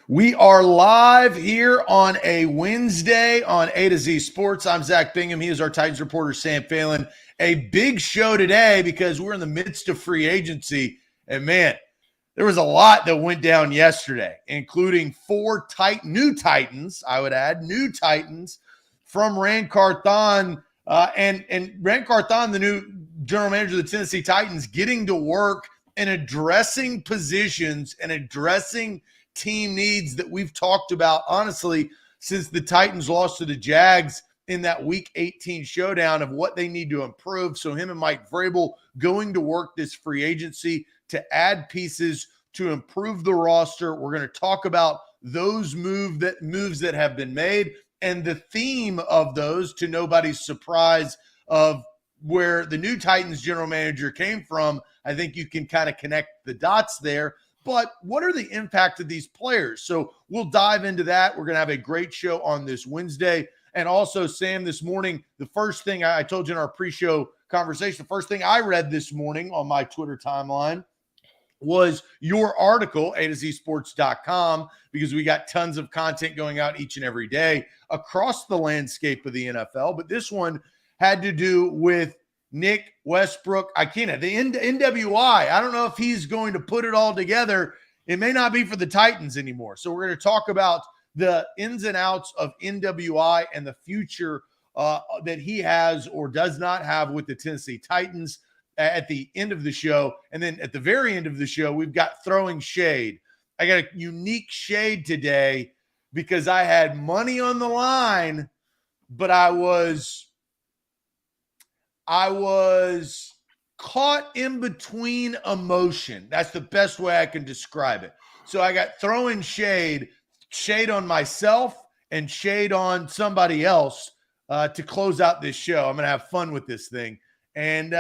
We are live here on a Wednesday on A to Z Sports. I'm Zach Bingham. He is our Titans reporter, Sam Phelan. A big show today because we're in the midst of free agency. And man, there was a lot that went down yesterday, including four new Titans, I would add, new Titans from Ran Carthon. And Ran Carthon, the new general manager of the Tennessee Titans, getting to work and addressing positions and addressing team needs that we've talked about, honestly, since the Titans lost to the Jags in that Week 18 showdown of what they need to improve. So him and Mike Vrabel going to work this free agency to add pieces to improve the roster. We're going to talk about those moves that have been made and the theme of those, to nobody's surprise, of where the new Titans general manager came from. I think you can kind of connect the dots there. But what are the impact of these players? So we'll dive into that. We're going to have a great show on this Wednesday. And also, Sam, this morning, the first thing I told you in our pre-show conversation, the first thing I read this morning on my Twitter timeline was your article, A2Zsports.com, because we got tons of content going out each and every day across the landscape of the NFL. But this one had to do with Nick Westbrook. The NWI. I don't know if he's going to put it all together. It may not be for the Titans anymore. So we're going to talk about the ins and outs of NWI and the future that he has or does not have with the Tennessee Titans at the end of the show. And then at the very end of the show, we've got throwing shade. I got a unique shade today because I had money on the line, but I was caught in between emotion. That's the best way I can describe it. So I got throwing shade on myself and shade on somebody else to close out this show. I'm going to have fun with this thing. And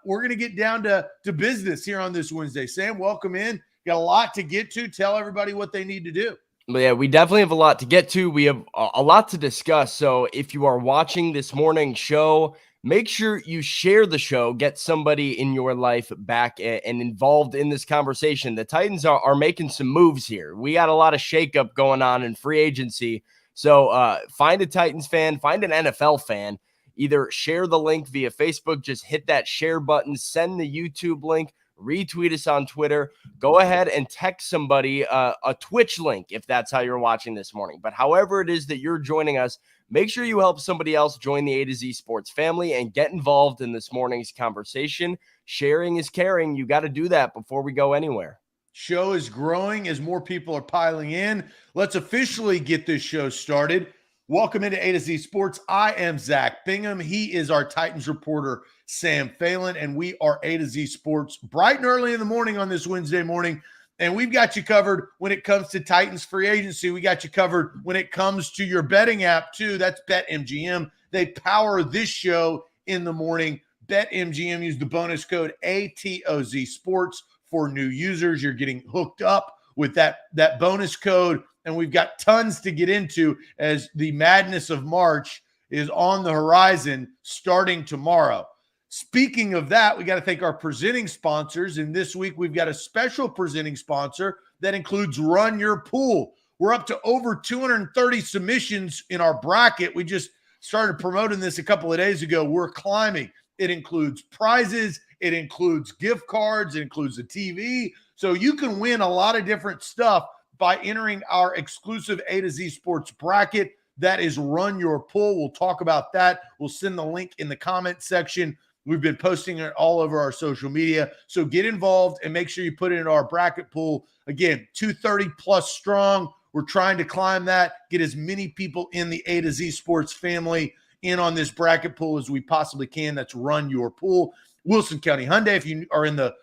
we're going to get down to business here on this Wednesday. Sam, welcome in. Got a lot to get to. Tell everybody what they need to do. Yeah, we definitely have a lot to get to. We have a lot to discuss. So if you are watching this morning's show, make sure you share the show, get somebody in your life back and involved in this conversation. The Titans are making some moves here. We got a lot of shakeup going on in free agency. So find a Titans fan, find an NFL fan, either share the link via Facebook, just hit that share button, send the YouTube link, retweet us on Twitter, go ahead and text somebody a Twitch link if that's how you're watching this morning. But however it is that you're joining us, make sure you help somebody else join the A to Z Sports family and get involved in this morning's conversation. Sharing is caring. You got to do that before we go anywhere. Show is growing as more people are piling in. Let's officially get this show started. Welcome into A to Z Sports. I am Zach Bingham. He is our Titans reporter, Sam Phelan, and we are A to Z Sports bright and early in the morning on this Wednesday morning. And we've got you covered when it comes to Titans free agency. We got you covered when it comes to your betting app, too. That's BetMGM. They power this show in the morning. BetMGM, use the bonus code ATOZ Sports for new users. You're getting hooked up with that bonus code. And we've got tons to get into as the madness of March is on the horizon starting tomorrow. Speaking of that, we got to thank our presenting sponsors. And this week, we've got a special presenting sponsor that includes Run Your Pool. We're up to over 230 submissions in our bracket. We just started promoting this a couple of days ago. We're climbing. It includes prizes. It includes gift cards. It includes a TV. So you can win a lot of different stuff by entering our exclusive A to Z Sports bracket. That is Run Your Pool. We'll talk about that. We'll send the link in the comment section. We've been posting it all over our social media. So get involved and make sure you put it in our bracket pool. Again, 230 plus strong. We're trying to climb that, get as many people in the A to Z Sports family in on this bracket pool as we possibly can. That's Run Your Pool. Wilson County Hyundai, if you are in the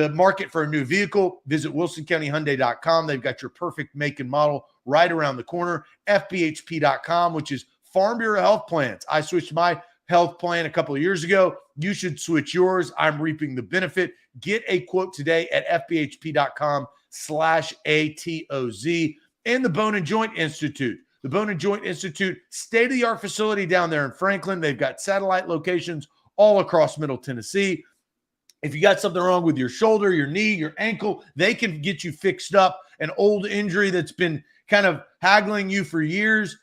market for a new vehicle, visit wilsoncountyhyundai.com. They've got your perfect make and model right around the corner. FBHP.com, which is Farm Bureau Health Plans. I switched my health plan a couple of years ago. You should switch yours. I'm reaping the benefit. Get a quote today at FBHP.com/ATOZ. And the Bone and Joint Institute. The Bone and Joint Institute, state-of-the-art facility down there in Franklin. They've got satellite locations all across Middle Tennessee. If you got something wrong with your shoulder, your knee, your ankle, they can get you fixed up. An old injury that's been kind of haggling you for years,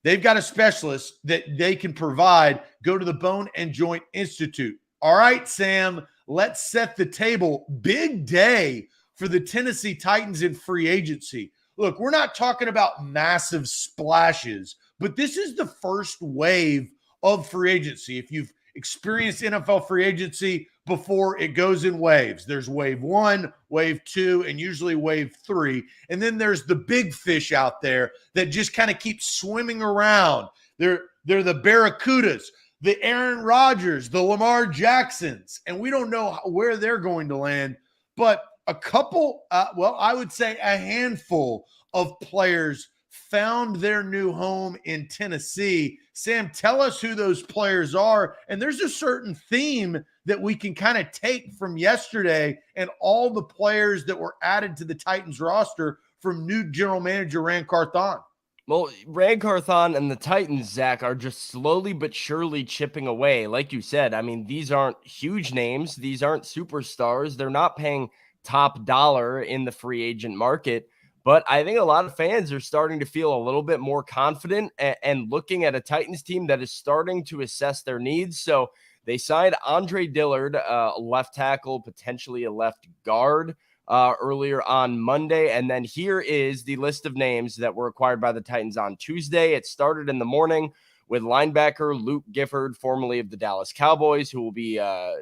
they've got a specialist that they can provide. Go to the Bone and Joint Institute. All right, Sam, let's set the table. Big day for the Tennessee Titans in free agency. Look, we're not talking about massive splashes, but this is the first wave of free agency. If you've experienced NFL free agency before, it goes in waves. There's wave 1, wave 2, and usually wave 3. And then there's the big fish out there that just kind of keep swimming around. They're the Barracudas, the Aaron Rodgers, the Lamar Jacksons, and we don't know where they're going to land. But a couple, I would say a handful of players found their new home in Tennessee. Sam, tell us who those players are. And there's a certain theme that we can kind of take from yesterday and all the players that were added to the Titans roster from new general manager Ran Carthon. Well, Ran Carthon and the Titans, Zach, are just slowly but surely chipping away. Like you said, I mean, these aren't huge names. These aren't superstars. They're not paying top dollar in the free agent market. But I think a lot of fans are starting to feel a little bit more confident and looking at a Titans team that is starting to assess their needs. So they signed Andre Dillard, a left tackle, potentially a left guard, earlier on Monday. And then here is the list of names that were acquired by the Titans on Tuesday. It started in the morning with linebacker Luke Gifford, formerly of the Dallas Cowboys, who will be a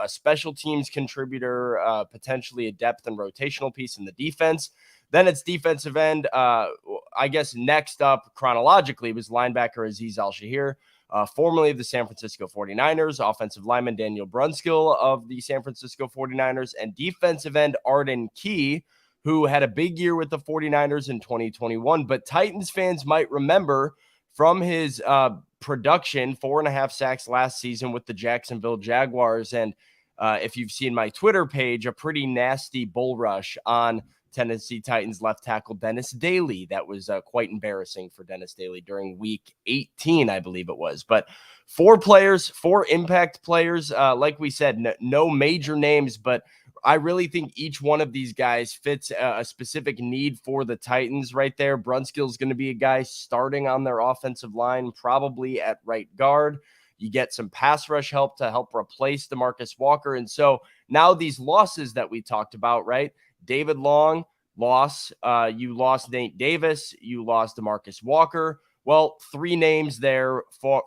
special teams contributor, potentially a depth and rotational piece in the defense. Then it's defensive end. I guess next up chronologically was linebacker Azeez Al-Shaair, formerly of the San Francisco 49ers, offensive lineman Daniel Brunskill of the San Francisco 49ers, and defensive end Arden Key, who had a big year with the 49ers in 2021. But Titans fans might remember from his production, 4.5 sacks last season with the Jacksonville Jaguars. And if you've seen my Twitter page, a pretty nasty bull rush on Tennessee Titans left tackle Dennis Daly. That was quite embarrassing for Dennis Daly during week 18, I believe it was. But 4 players, 4 impact players. Like we said, no major names, but I really think each one of these guys fits a specific need for the Titans right there. Brunskill is going to be a guy starting on their offensive line, probably at right guard. You get some pass rush help to help replace DeMarcus Walker. And so now these losses that we talked about, right? David Long, loss. You lost Nate Davis. You lost DeMarcus Walker. Well, 3 names there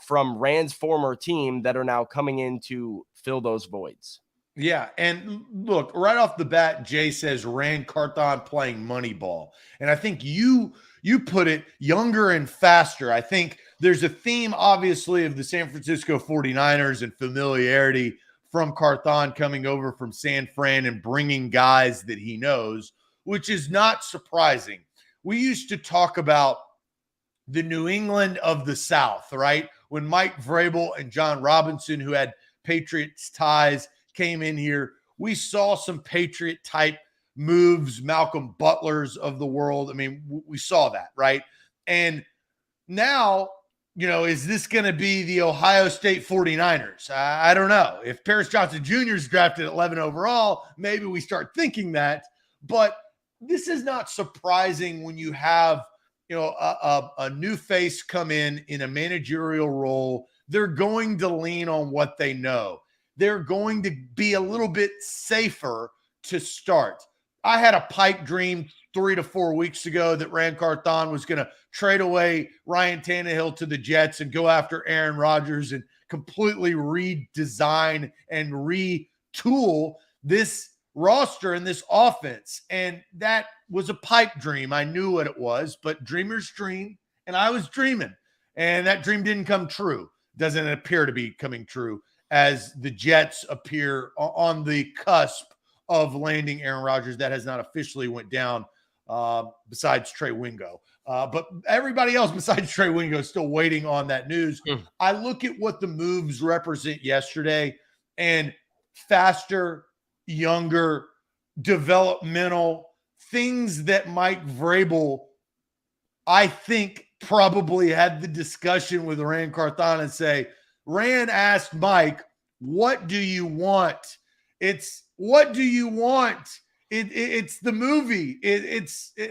from Rand's former team that are now coming in to fill those voids. Yeah, and look, right off the bat, Jay says Ran Carthon playing Moneyball. And I think you put it younger and faster. I think there's a theme, obviously, of the San Francisco 49ers and familiarity from Carthon coming over from San Fran and bringing guys that he knows, which is not surprising. We used to talk about the New England of the South, right? When Mike Vrabel and John Robinson, who had Patriots ties, came in here, we saw some Patriot type moves, Malcolm Butlers of the world. I mean, we saw that, right? And now, is this going to be the Ohio State 49ers? I don't know. If Paris Johnson Jr. is drafted at 11 overall, maybe we start thinking that. But this is not surprising when you have, a new face come in a managerial role. They're going to lean on what they know. They're going to be a little bit safer to start. I had a pipe dream 3 to 4 weeks ago that Ran Carthon was going to trade away Ryan Tannehill to the Jets and go after Aaron Rodgers and completely redesign and retool this roster and this offense. And that was a pipe dream. I knew what it was, but dreamers dream, and I was dreaming. And that dream didn't come true. Doesn't appear to be coming true as the Jets appear on the cusp of landing Aaron Rodgers. That has not officially went down besides Trey Wingo. But everybody else besides Trey Wingo is still waiting on that news. I look at what the moves represent yesterday, and faster, younger, developmental things that Mike Vrabel, I think, probably had the discussion with Ran Carthon and say, Ran asked Mike, what do you want It's what do you want? It's the movie.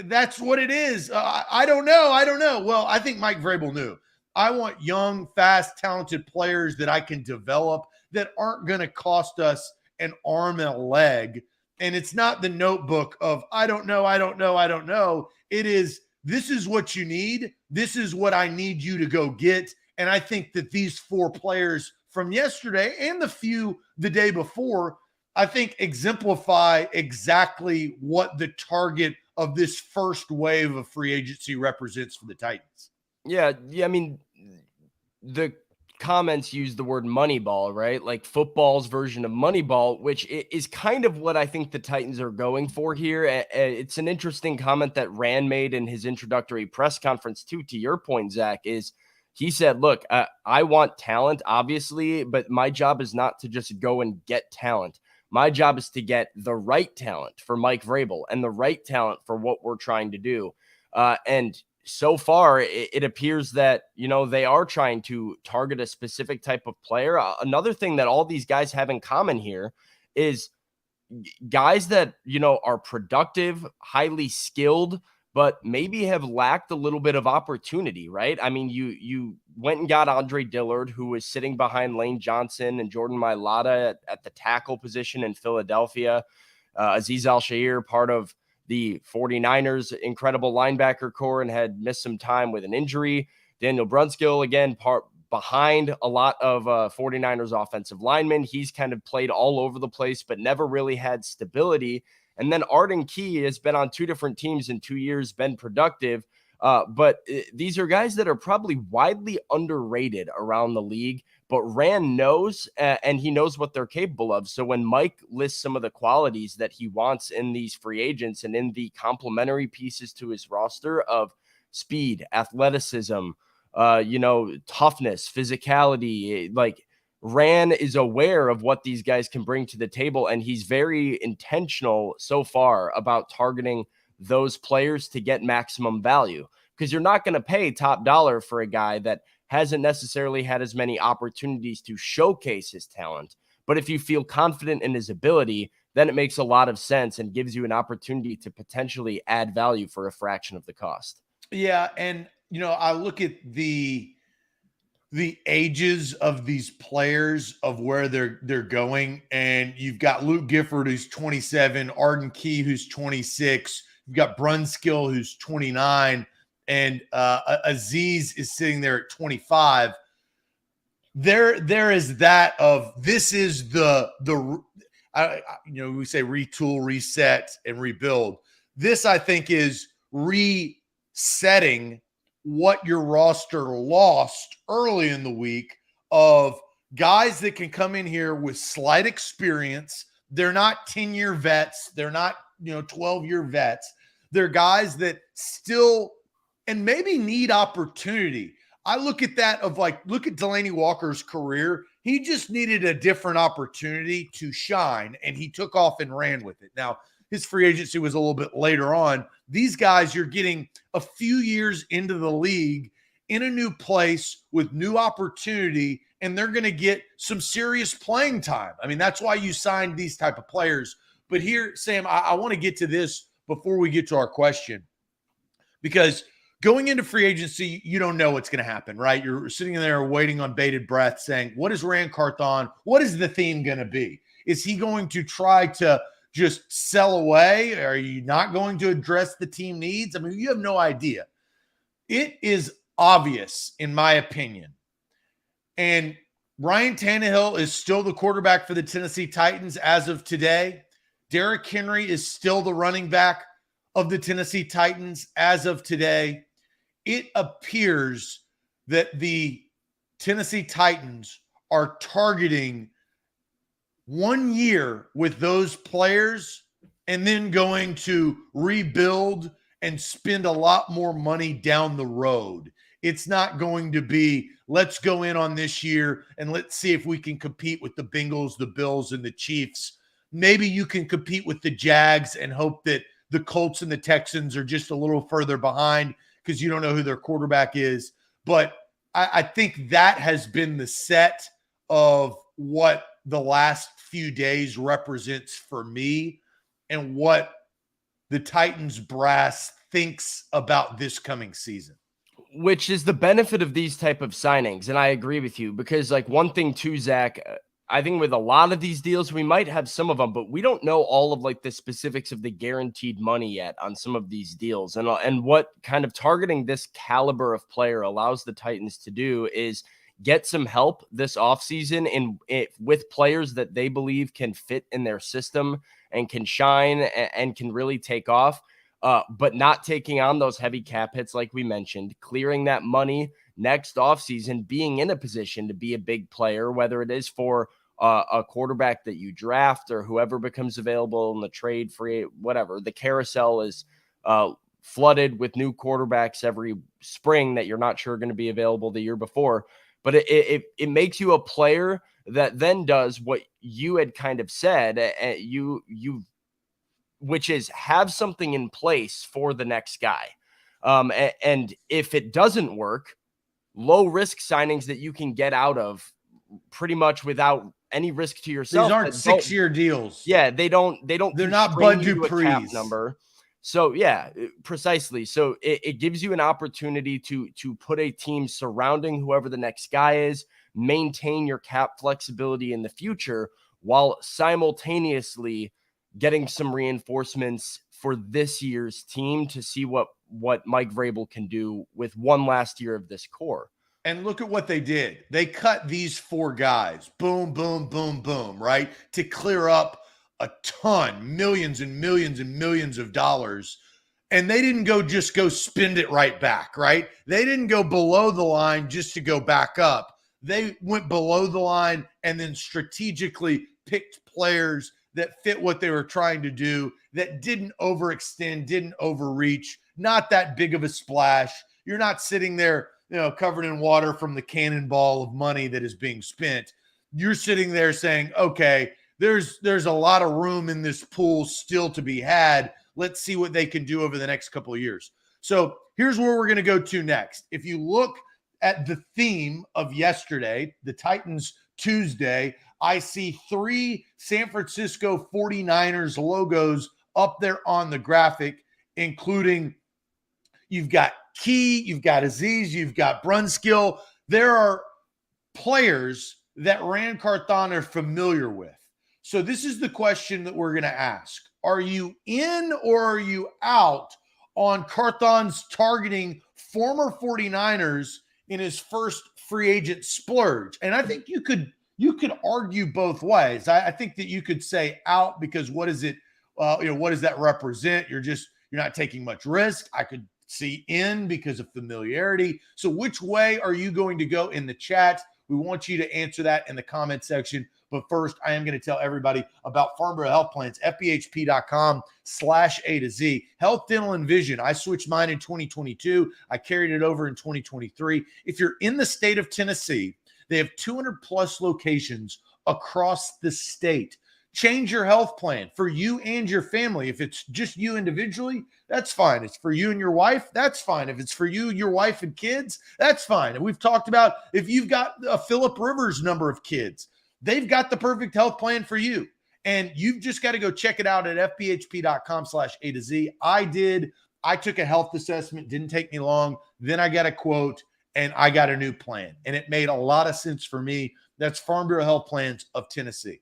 That's what it is. I don't know. I don't know. Well, I think Mike Vrabel knew. I want young, fast, talented players that I can develop that aren't going to cost us an arm and a leg. And it's not the notebook of I don't know, I don't know, I don't know. It is this is what you need. This is what I need you to go get. And I think that these 4 players from yesterday and the few the day before, I think exemplify exactly what the target of this first wave of free agency represents for the Titans. Yeah. I mean, the comments use the word Moneyball, right? Like football's version of Moneyball, which is kind of what I think the Titans are going for here. It's an interesting comment that Rand made in his introductory press conference too, to your point, Zach, is he said, look, I want talent, obviously, but my job is not to just go and get talent. My job is to get the right talent for Mike Vrabel and the right talent for what we're trying to do. And so far, it appears that, they are trying to target a specific type of player. Another thing that all these guys have in common here is guys that, are productive, highly skilled, but maybe have lacked a little bit of opportunity, right? I mean, you went and got Andre Dillard, who was sitting behind Lane Johnson and Jordan Mailata at the tackle position in Philadelphia. Azeez Al-Shaair, part of the 49ers' incredible linebacker core and had missed some time with an injury. Daniel Brunskill, again, part behind a lot of 49ers offensive linemen. He's kind of played all over the place, but never really had stability. And then Arden Key has been on 2 different teams in 2 years, been productive. But these are guys that are probably widely underrated around the league, but Rand knows, and he knows what they're capable of. So when Mike lists some of the qualities that he wants in these free agents and in the complementary pieces to his roster of speed, athleticism, toughness, physicality, like Rand is aware of what these guys can bring to the table, and he's very intentional so far about targeting those players to get maximum value, because you're not going to pay top dollar for a guy that hasn't necessarily had as many opportunities to showcase his talent. But if you feel confident in his ability, then it makes a lot of sense and gives you an opportunity to potentially add value for a fraction of the cost. Yeah. And, I look at the ages of these players of where they're going. And you've got Luke Gifford, who's 27, Arden Key, who's 26. You've got Brunskill, who's 29, and Azeez is sitting there at 25. There is that of this is the we say retool, reset, and rebuild. This, I think, is resetting what your roster lost early in the week of guys that can come in here with slight experience. They're not 10-year vets. They're not 12-year vets. They're guys that still and maybe need opportunity. I look at that of look at Delanie Walker's career. He just needed a different opportunity to shine, and he took off and ran with it. Now, his free agency was a little bit later on. These guys, you're getting a few years into the league in a new place with new opportunity, and they're going to get some serious playing time. I mean, that's why you signed these type of players. But here, Sam, I want to get to this before we get to our question, because going into free agency, you don't know what's going to happen, right? You're sitting there waiting on bated breath saying, what is Rand Carthon? What is the theme going to be? Is he going to try to just sell away? Are you not going to address the team needs? I mean, you have no idea. It is obvious, in my opinion. And Ryan Tannehill is still the quarterback for the Tennessee Titans as of today. Derrick Henry is still the running back of the Tennessee Titans as of today. It appears that the Tennessee Titans are targeting 1 year with those players and then going to rebuild and spend a lot more money down the road. It's not going to be, let's go in on this year and let's see if we can compete with the Bengals, the Bills, and the Chiefs. Maybe you can compete with the Jags and hope that the Colts and the Texans are just a little further behind because you don't know who their quarterback is. But I think that has been the set of what the last few days represents for me and what the Titans brass thinks about this coming season. Which is the benefit of these type of signings. And I agree with you because like one thing too, Zach, I think with a lot of these deals, we might have some of them, but we don't know all of like the specifics of the guaranteed money yet on some of these deals. And what kind of targeting this caliber of player allows the Titans to do is get some help this offseason with players that they believe can fit in their system and can shine and can really take off. But not taking on those heavy cap hits like we mentioned, clearing that money next offseason, being in a position to be a big player, whether it is for a quarterback that you draft or whoever becomes available in the trade free, whatever. The carousel is flooded with new quarterbacks every spring that you're not sure going to be available the year before. But it makes you a player that then does what you had kind of said, which is have something in place for the next guy. And if it doesn't work, low risk signings that you can get out of pretty much without any risk to yourself. These aren't 6-year deals. Yeah, they're not Bud Dupree's number. So yeah, precisely. So it gives you an opportunity to put a team surrounding whoever the next guy is, maintain your cap flexibility in the future while simultaneously getting some reinforcements for this year's team to see what Mike Vrabel can do with one last year of this core. And look at what they did. They cut these 4 guys, boom, boom, boom, boom, right? To clear up a ton, millions and millions and millions of dollars. And they didn't just go spend it right back, right? They didn't go below the line just to go back up. They went below the line and then strategically picked players that fit what they were trying to do, that didn't overextend, didn't overreach, not that big of a splash. You're not sitting there, covered in water from the cannonball of money that is being spent. You're sitting there saying, okay, there's a lot of room in this pool still to be had. Let's see what they can do over the next couple of years. So here's where we're going to go to next. If you look at the theme of yesterday, the Titans Tuesday, I see 3 San Francisco 49ers logos up there on the graphic, including you've got Key, you've got Aziz, you've got Brunskill. There are players that Ran Carthon are familiar with. So this is the question that we're going to ask. Are you in or are you out on Carthon's targeting former 49ers in his first free agent splurge? And I think you could argue both ways. I think that you could say out because what is it? What does that represent? You're not taking much risk. I could see in because of familiarity. So which way are you going to go in the chat? We want you to answer that in the comment section. But first, I am going to tell everybody about Farm Bureau Health Plans, FBHP.com/A to Z. Health, dental, and vision. I switched mine in 2022. I carried it over in 2023. If you're in the state of Tennessee, they have 200 plus locations across the state. Change your health plan for you and your family. If it's just you individually, that's fine. It's for you and your wife, that's fine. If it's for you, your wife, and kids, that's fine. And we've talked about if you've got a Phillip Rivers number of kids, they've got the perfect health plan for you. And you've just got to go check it out at FBHP.com/A to Z. I took a health assessment, didn't take me long. Then I got a quote and I got a new plan. And it made a lot of sense for me. That's Farm Bureau Health Plans of Tennessee.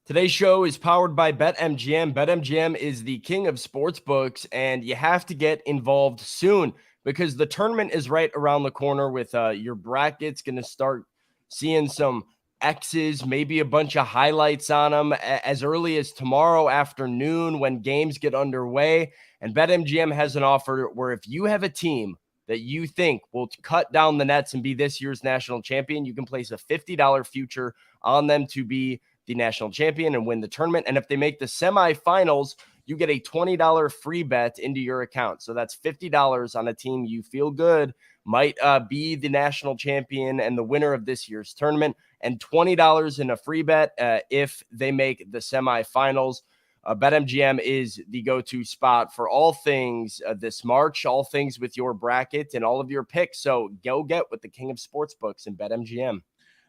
Today's show is powered by BetMGM. BetMGM is the king of sportsbooks, and you have to get involved soon because the tournament is right around the corner with your brackets going to start seeing some X's, maybe a bunch of highlights on them as early as tomorrow afternoon when games get underway. And BetMGM has an offer where if you have a team that you think will cut down the nets and be this year's national champion, you can place a $50 future on them to be the national champion and win the tournament. And if they make the semifinals, you get a $20 free bet into your account. So that's $50 on a team you feel good might be the national champion and the winner of this year's tournament, and $20 in a free bet if they make the semifinals. BetMGM is the go-to spot for all things this March, all things with your bracket and all of your picks. So go get with the king of sportsbooks and BetMGM.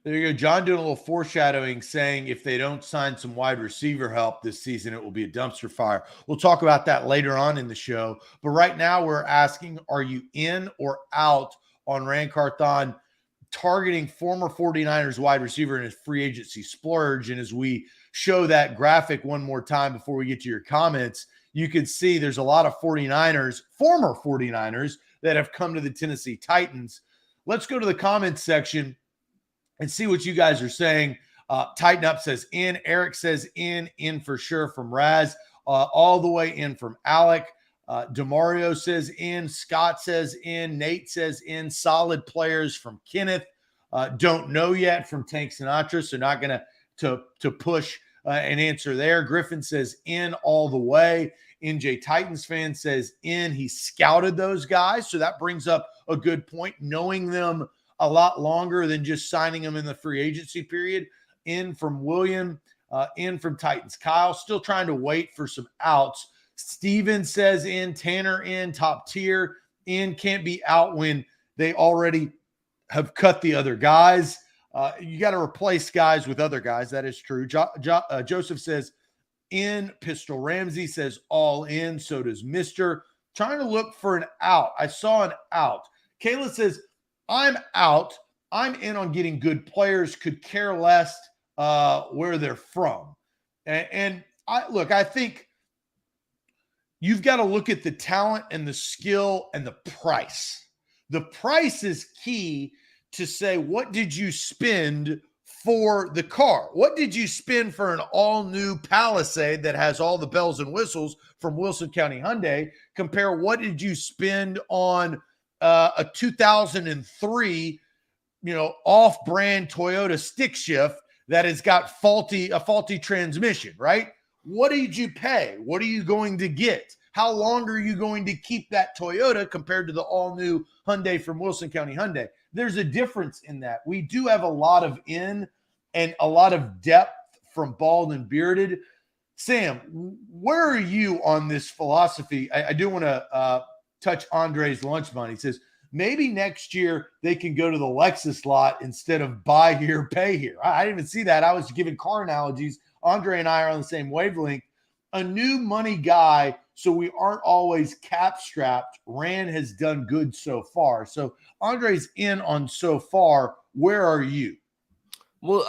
There you go. John doing a little foreshadowing, saying if they don't sign some wide receiver help this season, it will be a dumpster fire. We'll talk about that later on in the show. But right now, we're asking, are you in or out on Ran Carthon targeting former 49ers wide receiver in his free agency splurge? And as we show that graphic one more time before we get to your comments, you can see there's a lot of 49ers, former 49ers, that have come to the Tennessee Titans. Let's go to the comments section and see what you guys are saying. Tighten Up says in. Eric says in for sure from Raz. All the way in from Alec. Demario says in. Scott says in. Nate says in. Solid players from Kenneth. Don't know yet from Tank Sinatra, so not going to push an answer there. Griffin says in all the way. NJ Titans fan says in. He scouted those guys, so that brings up a good point, knowing them a lot longer than just signing them in the free agency period. In from William, in from Titans. Kyle, still trying to wait for some outs. Steven says in. Tanner in. Top tier. In. Can't be out when they already have cut the other guys. You got to replace guys with other guys. That is true. Joseph says in. Pistol Ramsey says all in. So does Mr. Trying to look for an out. I saw an out. Kayla says, I'm out. I'm in on getting good players. Could care less where they're from. And I think you've got to look at the talent and the skill and the price. The price is key to say, what did you spend for the car? What did you spend for an all-new Palisade that has all the bells and whistles from Wilson County Hyundai? Compare what did you spend on a 2003, off-brand Toyota stick shift that has got a faulty transmission, right? What did you pay? What are you going to get? How long are you going to keep that Toyota compared to the all-new Hyundai from Wilson County Hyundai? There's a difference in that. We do have a lot of in and a lot of depth from Bald and Bearded. Sam, where are you on this philosophy? I do want to touch Andre's lunch money. He says, maybe next year they can go to the Lexus lot instead of buy here, pay here. I didn't even see that. I was giving car analogies. Andre and I are on the same wavelength. A new money guy, so we aren't always cap strapped. Ran has done good so far. So Andre's in on so far. Where are you? Well,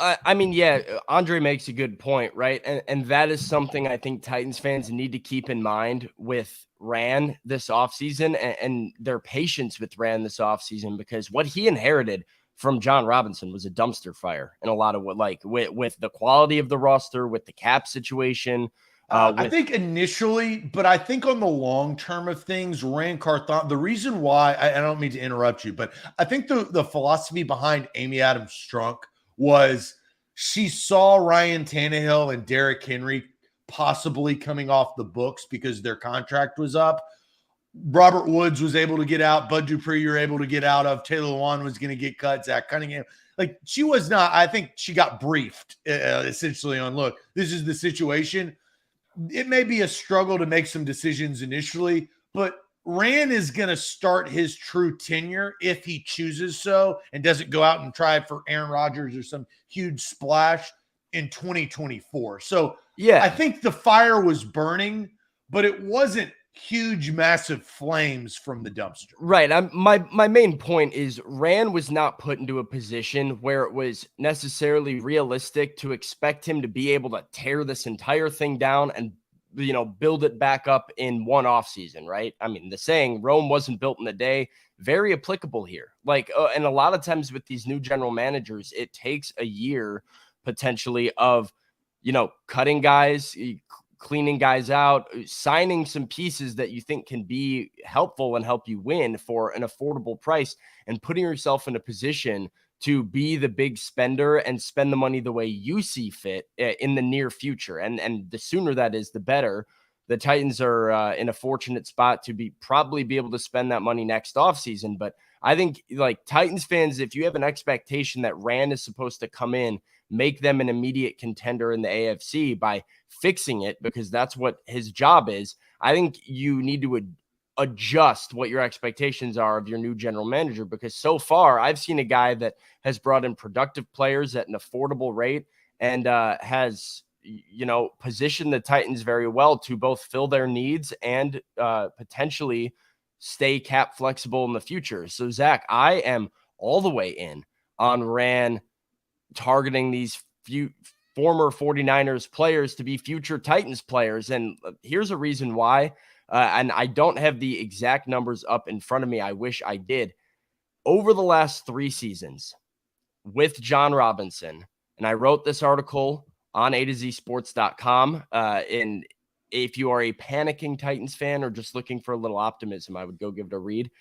Andre makes a good point, right? And that is something I think Titans fans need to keep in mind with Ran this offseason and their patience with Ran this offseason, because what he inherited from John Robinson was a dumpster fire in a lot of with the quality of the roster, with the cap situation. I think initially, but I think on the long term of things, Ran Carthon, the reason why, I don't mean to interrupt you, but I think the philosophy behind Amy Adams Strunk was she saw Ryan Tannehill and Derrick Henry possibly coming off the books because their contract was up. Robert Woods was able to get out. Bud Dupree, you're able to get out of. Taylor Lewan was going to get cut. Zach Cunningham. She was not, I think she got briefed essentially on, look, this is the situation. It may be a struggle to make some decisions initially, but Ran is going to start his true tenure if he chooses so and doesn't go out and try for Aaron Rodgers or some huge splash in 2024. So yeah, I think the fire was burning, but it wasn't huge, massive flames from the dumpster. Right. My main point is Ran was not put into a position where it was necessarily realistic to expect him to be able to tear this entire thing down and, build it back up in one off season. Right. I mean, the saying Rome wasn't built in a day, very applicable here. And a lot of times with these new general managers, it takes a year potentially of, cutting guys, cleaning guys out, signing some pieces that you think can be helpful and help you win for an affordable price, and putting yourself in a position to be the big spender and spend the money the way you see fit in the near future. And the sooner that is, the better. The Titans are in a fortunate spot to probably be able to spend that money next offseason. But I think Titans fans, if you have an expectation that Rand is supposed to come in, make them an immediate contender in the AFC by fixing it, because that's what his job is, I think you need to adjust what your expectations are of your new general manager, because so far I've seen a guy that has brought in productive players at an affordable rate and has, positioned the Titans very well to both fill their needs and potentially stay cap flexible in the future. So, Zach, I am all the way in on Ran targeting these few former 49ers players to be future Titans players. And here's a reason why. And I don't have the exact numbers up in front of me. I wish I did. Over the last 3 seasons with John Robinson, and I wrote this article on A to Z sports.com. And if you are a panicking Titans fan or just looking for a little optimism, I would go give it a read.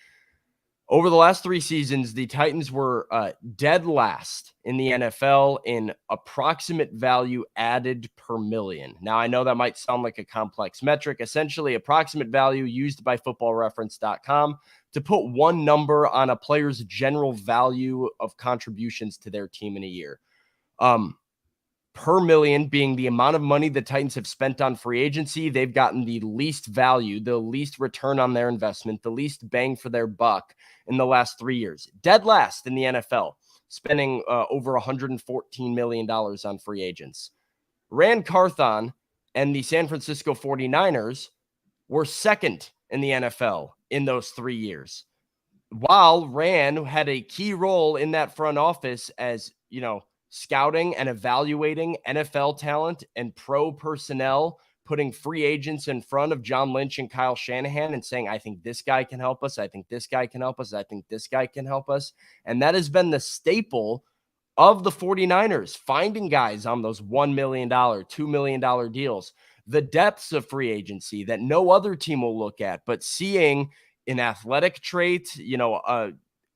Over the last 3 seasons, the Titans were dead last in the NFL in approximate value added per million. Now, I know that might sound like a complex metric. Essentially, approximate value used by footballreference.com to put one number on a player's general value of contributions to their team in a year. Per million being the amount of money the Titans have spent on free agency. They've gotten the least value, the least return on their investment, the least bang for their buck in the last 3 years. Dead last in the NFL, spending over $114 million on free agents. Ran Carthon and the San Francisco 49ers were second in the NFL in those 3 years. While Ran had a key role in that front office as, scouting and evaluating NFL talent and pro personnel, putting free agents in front of John Lynch and Kyle Shanahan and saying, I think this guy can help us. I think this guy can help us. I think this guy can help us. And that has been the staple of the 49ers, finding guys on those $1 million, $2 million deals, the depths of free agency that no other team will look at, but seeing an athletic trait,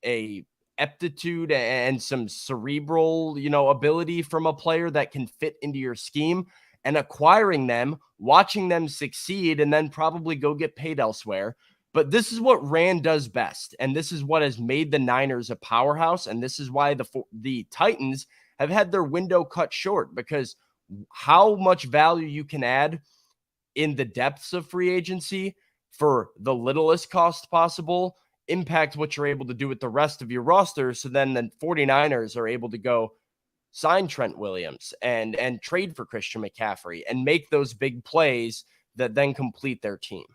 a aptitude and some cerebral, ability from a player that can fit into your scheme, and acquiring them, watching them succeed, and then probably go get paid elsewhere. But this is what Rand does best, and this is what has made the Niners a powerhouse, and this is why the Titans have had their window cut short, because how much value you can add in the depths of free agency for the littlest cost possible impact what you're able to do with the rest of your roster. So then the 49ers are able to go sign Trent Williams and trade for Christian McCaffrey and make those big plays that then complete their team.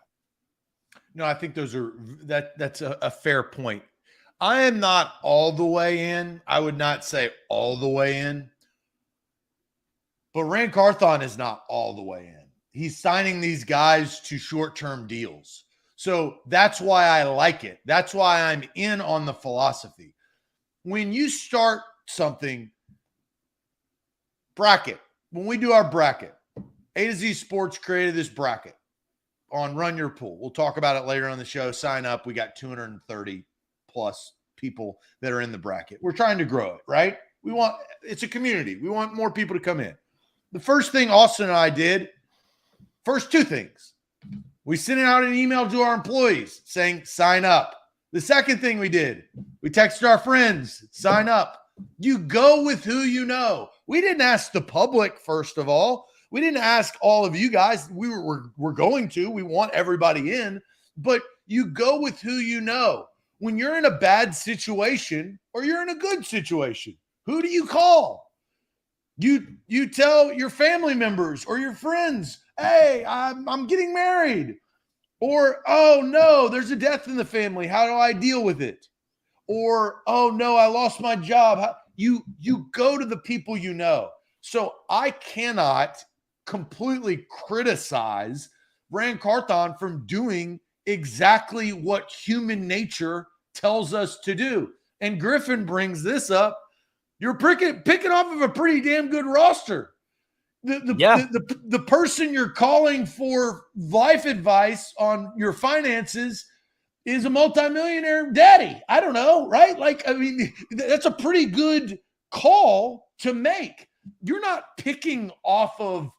No, I think that's a fair point. I am not all the way in. I would not say all the way in. But Ran Carthon is not all the way in. He's signing these guys to short-term deals. So that's why I like it. That's why I'm in on the philosophy. When you start something, bracket, when we do our bracket, A to Z Sports created this bracket on Run Your Pool. We'll talk about it later on the show. Sign up. We got 230 plus people that are in the bracket. We're trying to grow it, right? It's a community. We want more people to come in. The first thing Austin and I did, first 2 things. We sent out an email to our employees saying, sign up. The second thing we did, we texted our friends, sign up. You go with who you know. We didn't ask the public, first of all. We didn't ask all of you guys. We're going to. We want everybody in. But you go with who you know. When you're in a bad situation or you're in a good situation, who do you call? You tell your family members or your friends, hey, I'm getting married. Or, oh, no, there's a death in the family. How do I deal with it? Or, oh, no, I lost my job. You go to the people you know. So I cannot completely criticize Ran Carthon from doing exactly what human nature tells us to do. And Griffin brings this up. You're picking off of a pretty damn good roster. The person you're calling for life advice on your finances is a multimillionaire daddy. I don't know, right? That's a pretty good call to make. You're not picking off of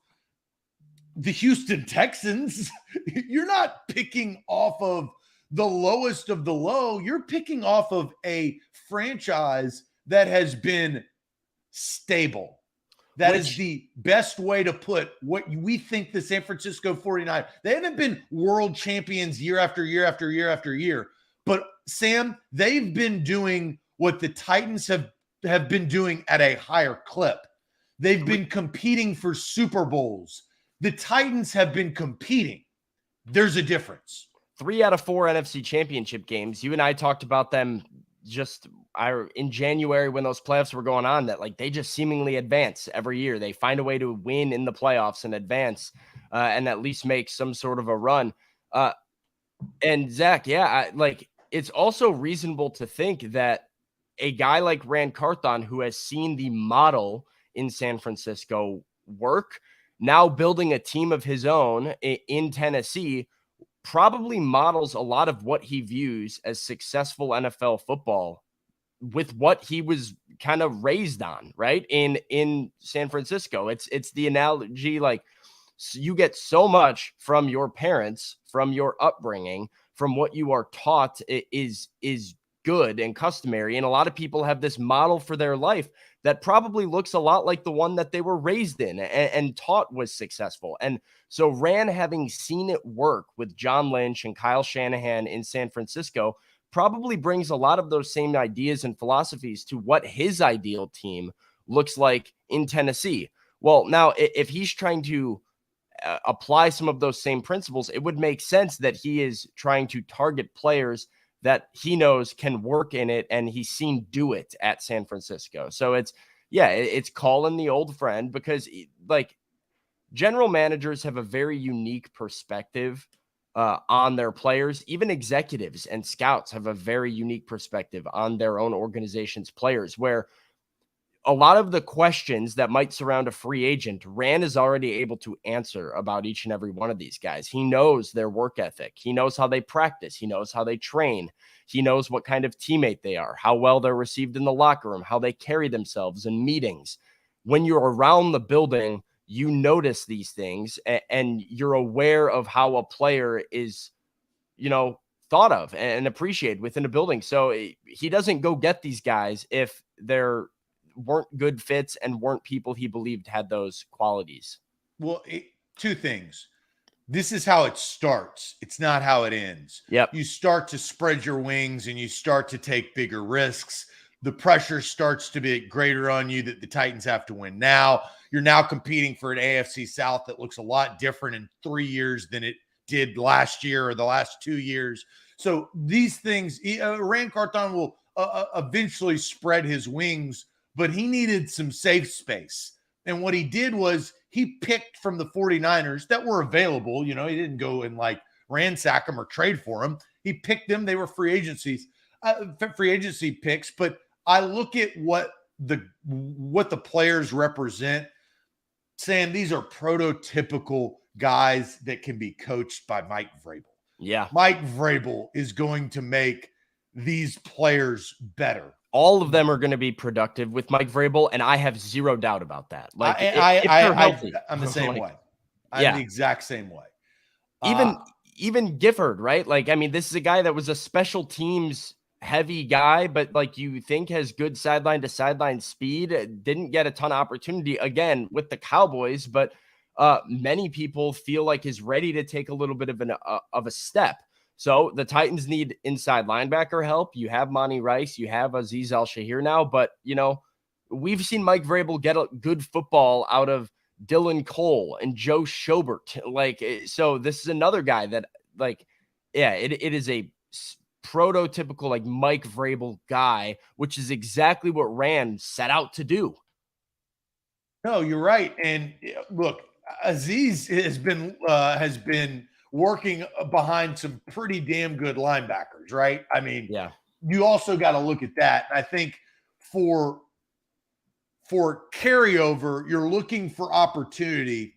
the Houston Texans. You're not picking off of the lowest of the low. You're picking off of a franchise that has been stable. That is the best way to put what we think the San Francisco 49ers. They haven't been world champions year after year after year after year. But, Sam, they've been doing what the Titans have been doing at a higher clip. They've been competing for Super Bowls. The Titans have been competing. There's a difference. 3 out of 4 NFC championship games. You and I talked about them just in January when those playoffs were going on, that like they just seemingly advance every year. They find a way to win in the playoffs and advance and at least make some sort of a run. And Zach, it's also reasonable to think that a guy like Ran Carthon, who has seen the model in San Francisco work, now building a team of his own in Tennessee, probably models a lot of what he views as successful NFL football with what he was kind of raised on, right? In San Francisco. It's the analogy, like you get so much from your parents, from your upbringing, from what you are taught is good and customary. And a lot of people have this model for their life that probably looks a lot like the one that they were raised in and taught was successful. And so Ran, having seen it work with John Lynch and Kyle Shanahan in San Francisco, probably brings a lot of those same ideas and philosophies to what his ideal team looks like in Tennessee. Well, now, if he's trying to apply some of those same principles, it would make sense that he is trying to target players that he knows can work in it, and he's seen do it at San Francisco. So it's calling the old friend, because like general managers have a very unique perspective on their players. Even executives and scouts have a very unique perspective on their own organization's players, where a lot of the questions that might surround a free agent, Ran is already able to answer about each and every one of these guys. He knows their work ethic. He knows how they practice. He knows how they train. He knows what kind of teammate they are, how well they're received in the locker room, how they carry themselves in meetings. When you're around the building, you notice these things and you're aware of how a player is, thought of and appreciated within a building. So he doesn't go get these guys if they're weren't good fits and weren't people he believed had those qualities. Well, two things. This is how it starts. It's not how it ends. Yep. You start to spread your wings and you start to take bigger risks. The pressure starts to be greater on you that the Titans have to win now. You're now competing for an AFC South that looks a lot different in 3 years than it did last year or the last 2 years. So these things, Ran Carthon will eventually spread his wings, but he needed some safe space. And what he did was he picked from the 49ers that were available. He didn't go and like ransack them or trade for them. He picked them. They were free agency picks. But I look at what the players represent. Sam, these are prototypical guys that can be coached by Mike Vrabel. Yeah. Mike Vrabel is going to make these players better. All of them are going to be productive with Mike Vrabel, and I have zero doubt about that. Like, I'm the same way. I'm the exact same way. Even Gifford, right? Like, I mean, this is a guy that was a special teams heavy guy, but like you think has good sideline to sideline speed. Didn't get a ton of opportunity again with the Cowboys, but many people feel like is ready to take a little bit of a step. So the Titans need inside linebacker help. You have Monty Rice, you have Azeez Al-Shahir now, but we've seen Mike Vrabel get a good football out of Dylan Cole and Joe Schobert. Like, so this is another guy that it is a prototypical like Mike Vrabel guy, which is exactly what Ran set out to do. No, you're right. And look, Azeez has been working behind some pretty damn good linebackers, right? I mean, you also got to look at that. I think for carryover, you're looking for opportunity,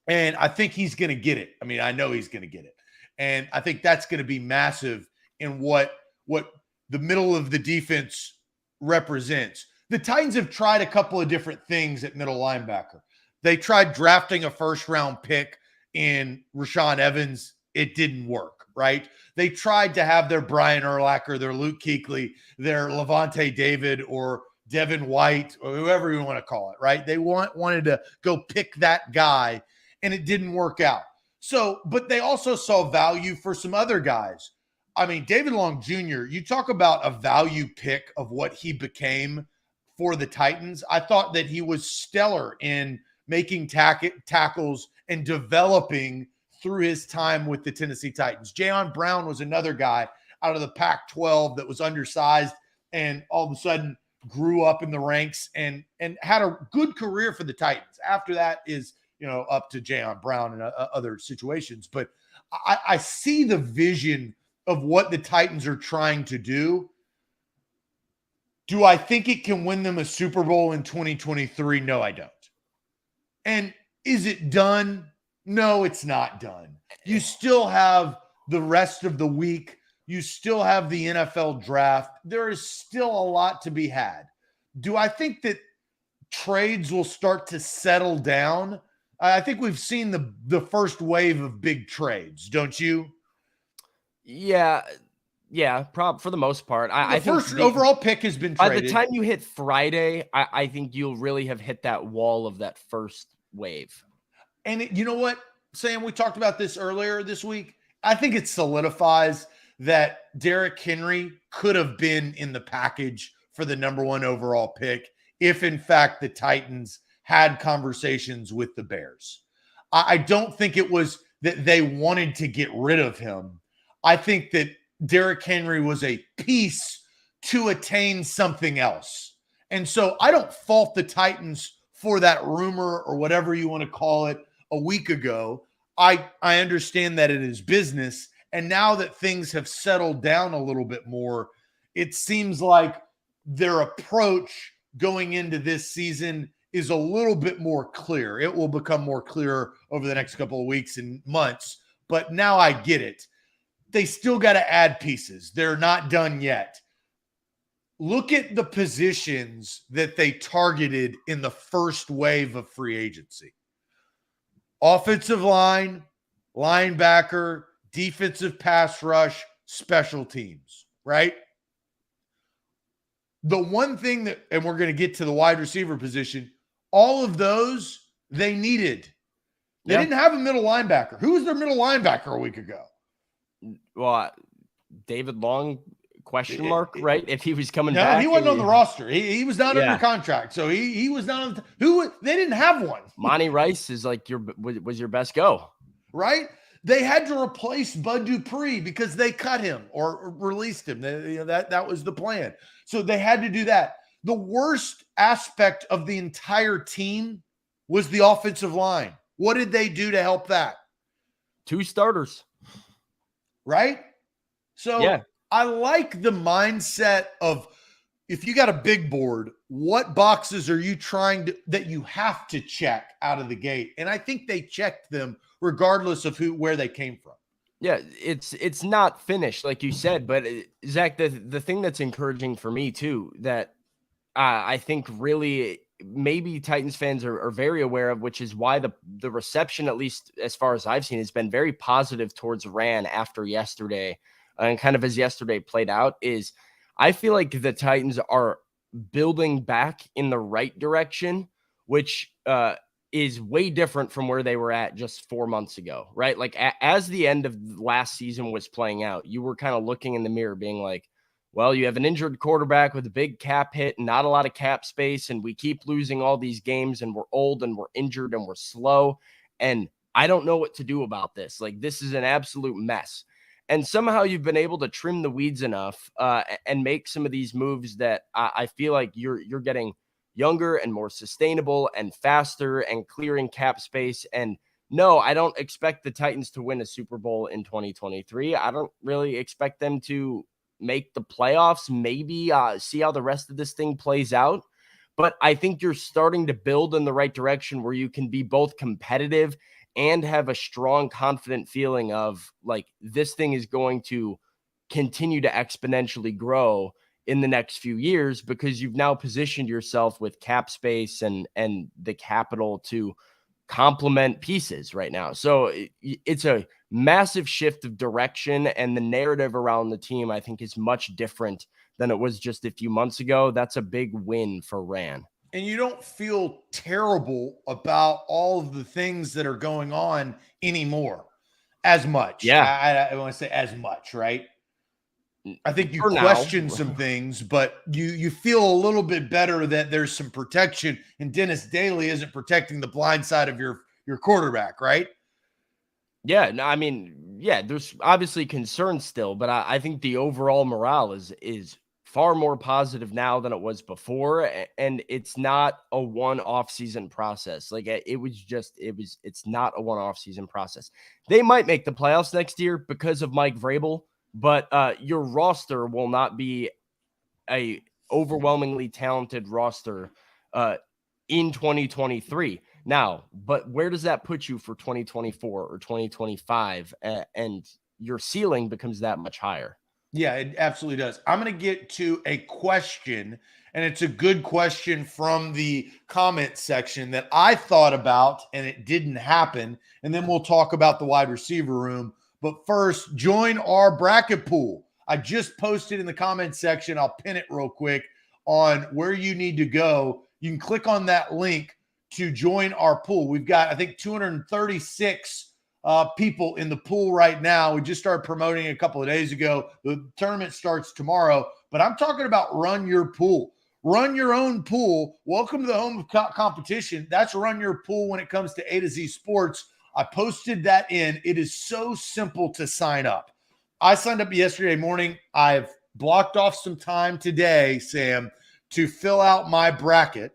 and I think he's going to get it. I mean, I know he's going to get it. And I think that's going to be massive in what the middle of the defense represents. The Titans have tried a couple of different things at middle linebacker. They tried drafting a first-round pick in Rashaan Evans. It didn't work, right? They tried to have their Brian Urlacher, their Luke Kuechly, their Levante David, or Devin White, or whoever you want to call it, right? They wanted to go pick that guy, and it didn't work out. So, but they also saw value for some other guys. I mean, David Long Jr., you talk about a value pick of what he became for the Titans. I thought that he was stellar in making tackles and developing through his time with the Tennessee Titans. Jayon Brown was another guy out of the Pac-12 that was undersized and all of a sudden grew up in the ranks and had a good career for the Titans. After that is, up to Jayon Brown and other situations. But I see the vision of what the Titans are trying to do. Do I think it can win them a Super Bowl in 2023? No, I don't. And is it done? No, it's not done. You still have the rest of the week. You still have the NFL draft. There is still a lot to be had. Do I think that trades will start to settle down? I think we've seen the first wave of big trades, don't you? Yeah, for the most part. I think first overall pick has been traded. By the time you hit Friday, I think you'll really have hit that wall of that first wave. And you know what, Sam, we talked about this earlier this week. I think it solidifies that Derrick Henry could have been in the package for the number 1 overall pick if, in fact, the Titans had conversations with the Bears. I don't think it was that they wanted to get rid of him. I think that Derrick Henry was a piece to attain something else. And so I don't fault the Titans for that rumor or whatever you want to call it a week ago. I understand that it is business. And now that things have settled down a little bit more, it seems like their approach going into this season is a little bit more clear. It will become more clear over the next couple of weeks and months. But now I get it. They still got to add pieces. They're not done yet. Look at the positions that they targeted in the first wave of free agency. Offensive line, linebacker, defensive pass rush, special teams, right? The one thing that, and we're going to get to the wide receiver position, all of those they needed. They didn't have a middle linebacker. Who was their middle linebacker a week ago? Well, David Long, question mark, right? If he was coming back. No, he wasn't on the roster. He was not under contract. So he was not on they didn't have one. Monty Rice is like was your best go. Right? They had to replace Bud Dupree because they cut him or released him. That was the plan. So they had to do that. The worst aspect of the entire team was the offensive line. What did they do to help that? 2 starters. Right? So I like the mindset of, if you got a big board, what boxes are you that you have to check out of the gate? And I think they checked them regardless of where they came from. Yeah, it's not finished, like you said, but Zach, the thing that's encouraging for me too, that I think really maybe Titans fans are very aware of, which is why the reception, at least as far as I've seen, has been very positive towards Ran after yesterday, and kind of as yesterday played out, is I feel like the Titans are building back in the right direction, which is way different from where they were at just 4 months ago, right? Like as the end of last season was playing out, you were kind of looking in the mirror being like, well, you have an injured quarterback with a big cap hit and not a lot of cap space, and we keep losing all these games, and we're old and we're injured and we're slow, and I don't know what to do about this. Like, this is an absolute mess. And somehow you've been able to trim the weeds enough and make some of these moves that I feel like you're getting younger and more sustainable and faster and clearing cap space. And no, I don't expect the Titans to win a Super Bowl in 2023. I don't really expect them to make the playoffs, maybe see how the rest of this thing plays out. But I think you're starting to build in the right direction where you can be both competitive and have a strong, confident feeling of like, this thing is going to continue to exponentially grow in the next few years, because you've now positioned yourself with cap space and the capital to complement pieces right now. So it's a massive shift of direction, and the narrative around the team, I think, is much different than it was just a few months ago. That's a big win for Ran. And you don't feel terrible about all of the things that are going on anymore as much. Yeah. I want to say as much, right? I think you For question now. some things, but you feel a little bit better that there's some protection, and Dennis Daly isn't protecting the blind side of your quarterback, right? Yeah, no, I mean, yeah, there's obviously concerns still, but I think the overall morale is far more positive now than it was before, and it's not a one-off season process. Like it's not a one-off season process. They might make the playoffs next year because of Mike Vrabel, but your roster will not be a overwhelmingly talented roster in 2023. Now, but where does that put you for 2024 or 2025? And your ceiling becomes that much higher. Yeah, it absolutely does. I'm going to get to a question, and it's a good question from the comment section that I thought about, and it didn't happen. And then we'll talk about the wide receiver room. But first, join our bracket pool. I just posted in the comment section. I'll pin it real quick on where you need to go. You can click on that link to join our pool. We've got, I think, 236 people in the pool right now. We just started promoting a couple of days ago. The tournament starts tomorrow, but I'm talking about Run Your Pool. Run your own pool. Welcome to the home of competition. That's Run Your Pool when it comes to A to Z Sports. I posted that in. It is so simple to sign up. I signed up yesterday morning. I've blocked off some time today, Sam, to fill out my bracket.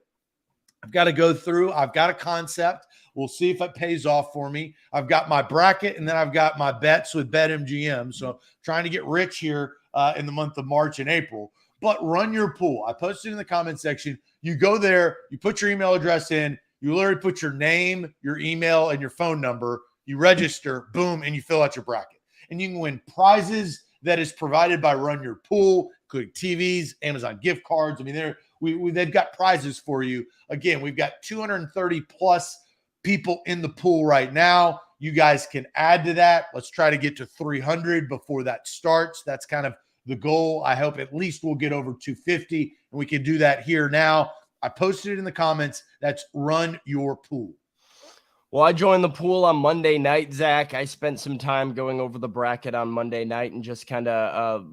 I've got to go through. I've got a concept. We'll see if it pays off for me. I've got my bracket, and then I've got my bets with BetMGM. So trying to get rich here in the month of March and April. But Run Your Pool. I posted in the comment section. You go there. You put your email address in. You literally put your name, your email, and your phone number. You register, boom, and you fill out your bracket. And you can win prizes that is provided by Run Your Pool, including TVs, Amazon gift cards. I mean, they've got prizes for you. Again, we've got 230 plus people in the pool right now. You guys can add to that. Let's try to get to 300 before that starts. That's kind of the goal. I hope at least we'll get over 250, and we can do that here now. I posted it in the comments. That's Run Your Pool. Well, I joined the pool on Monday night, Zach. I spent some time going over the bracket on Monday night and just kind of,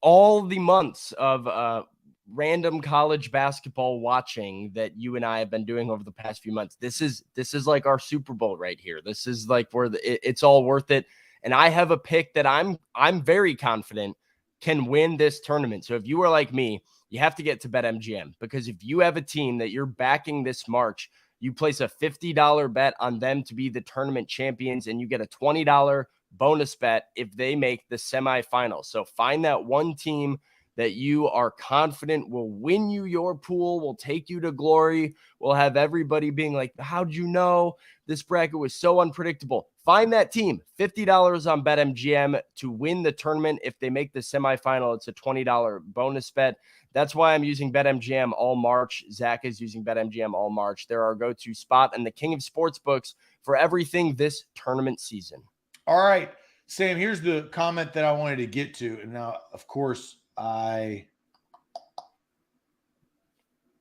all the months of random college basketball watching that you and I have been doing over the past few months. This is like our Super Bowl right here. This is like where it's all worth it. And I have a pick that I'm very confident can win this tournament. So if you are like me, you have to get to BetMGM, because if you have a team that you're backing this March, you place a $50 bet on them to be the tournament champions, and you get a $20 bonus bet if they make the semifinals. So find that one team that you are confident will win you your pool, will take you to glory, will have everybody being like, how'd you know? This bracket was so unpredictable. Find that team, $50 on BetMGM to win the tournament. If they make the semifinal, it's a $20 bonus bet. That's why I'm using BetMGM all March. Zach is using BetMGM all March. They're our go-to spot and the king of sportsbooks for everything this tournament season. All right, Sam, here's the comment that I wanted to get to. And now, of course,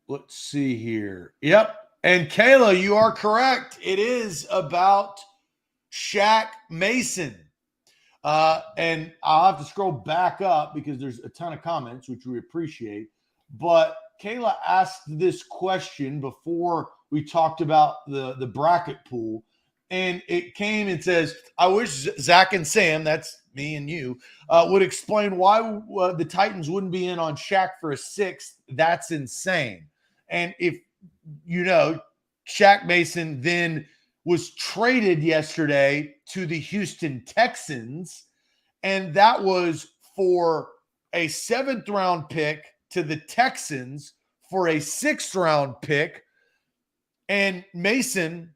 let's see here. Yep. And Kayla, you are correct. It is about Shaq Mason. And I'll have to scroll back up because there's a ton of comments, which we appreciate. But Kayla asked this question before we talked about the bracket pool. And it came and says, I wish Zach and Sam, that's me and you, would explain why the Titans wouldn't be in on Shaq for a sixth. That's insane. And if you know, Shaq Mason then was traded yesterday to the Houston Texans, and that was for a 7th round pick to the Texans for a 6th round pick. And Mason,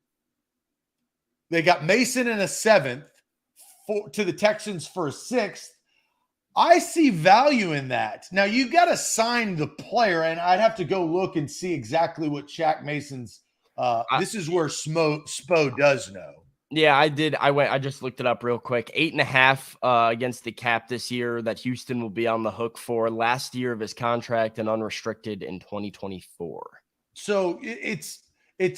they got Mason in a 7th to the Texans for a 6th. I see value in that. Now, you got to sign the player, and I'd have to go look and see exactly what Shaq Mason's this is where Spo does know. Yeah, I did. I just looked it up real quick. 8.5 against the cap this year that Houston will be on the hook for. Last year of his contract and unrestricted in 2024. So it's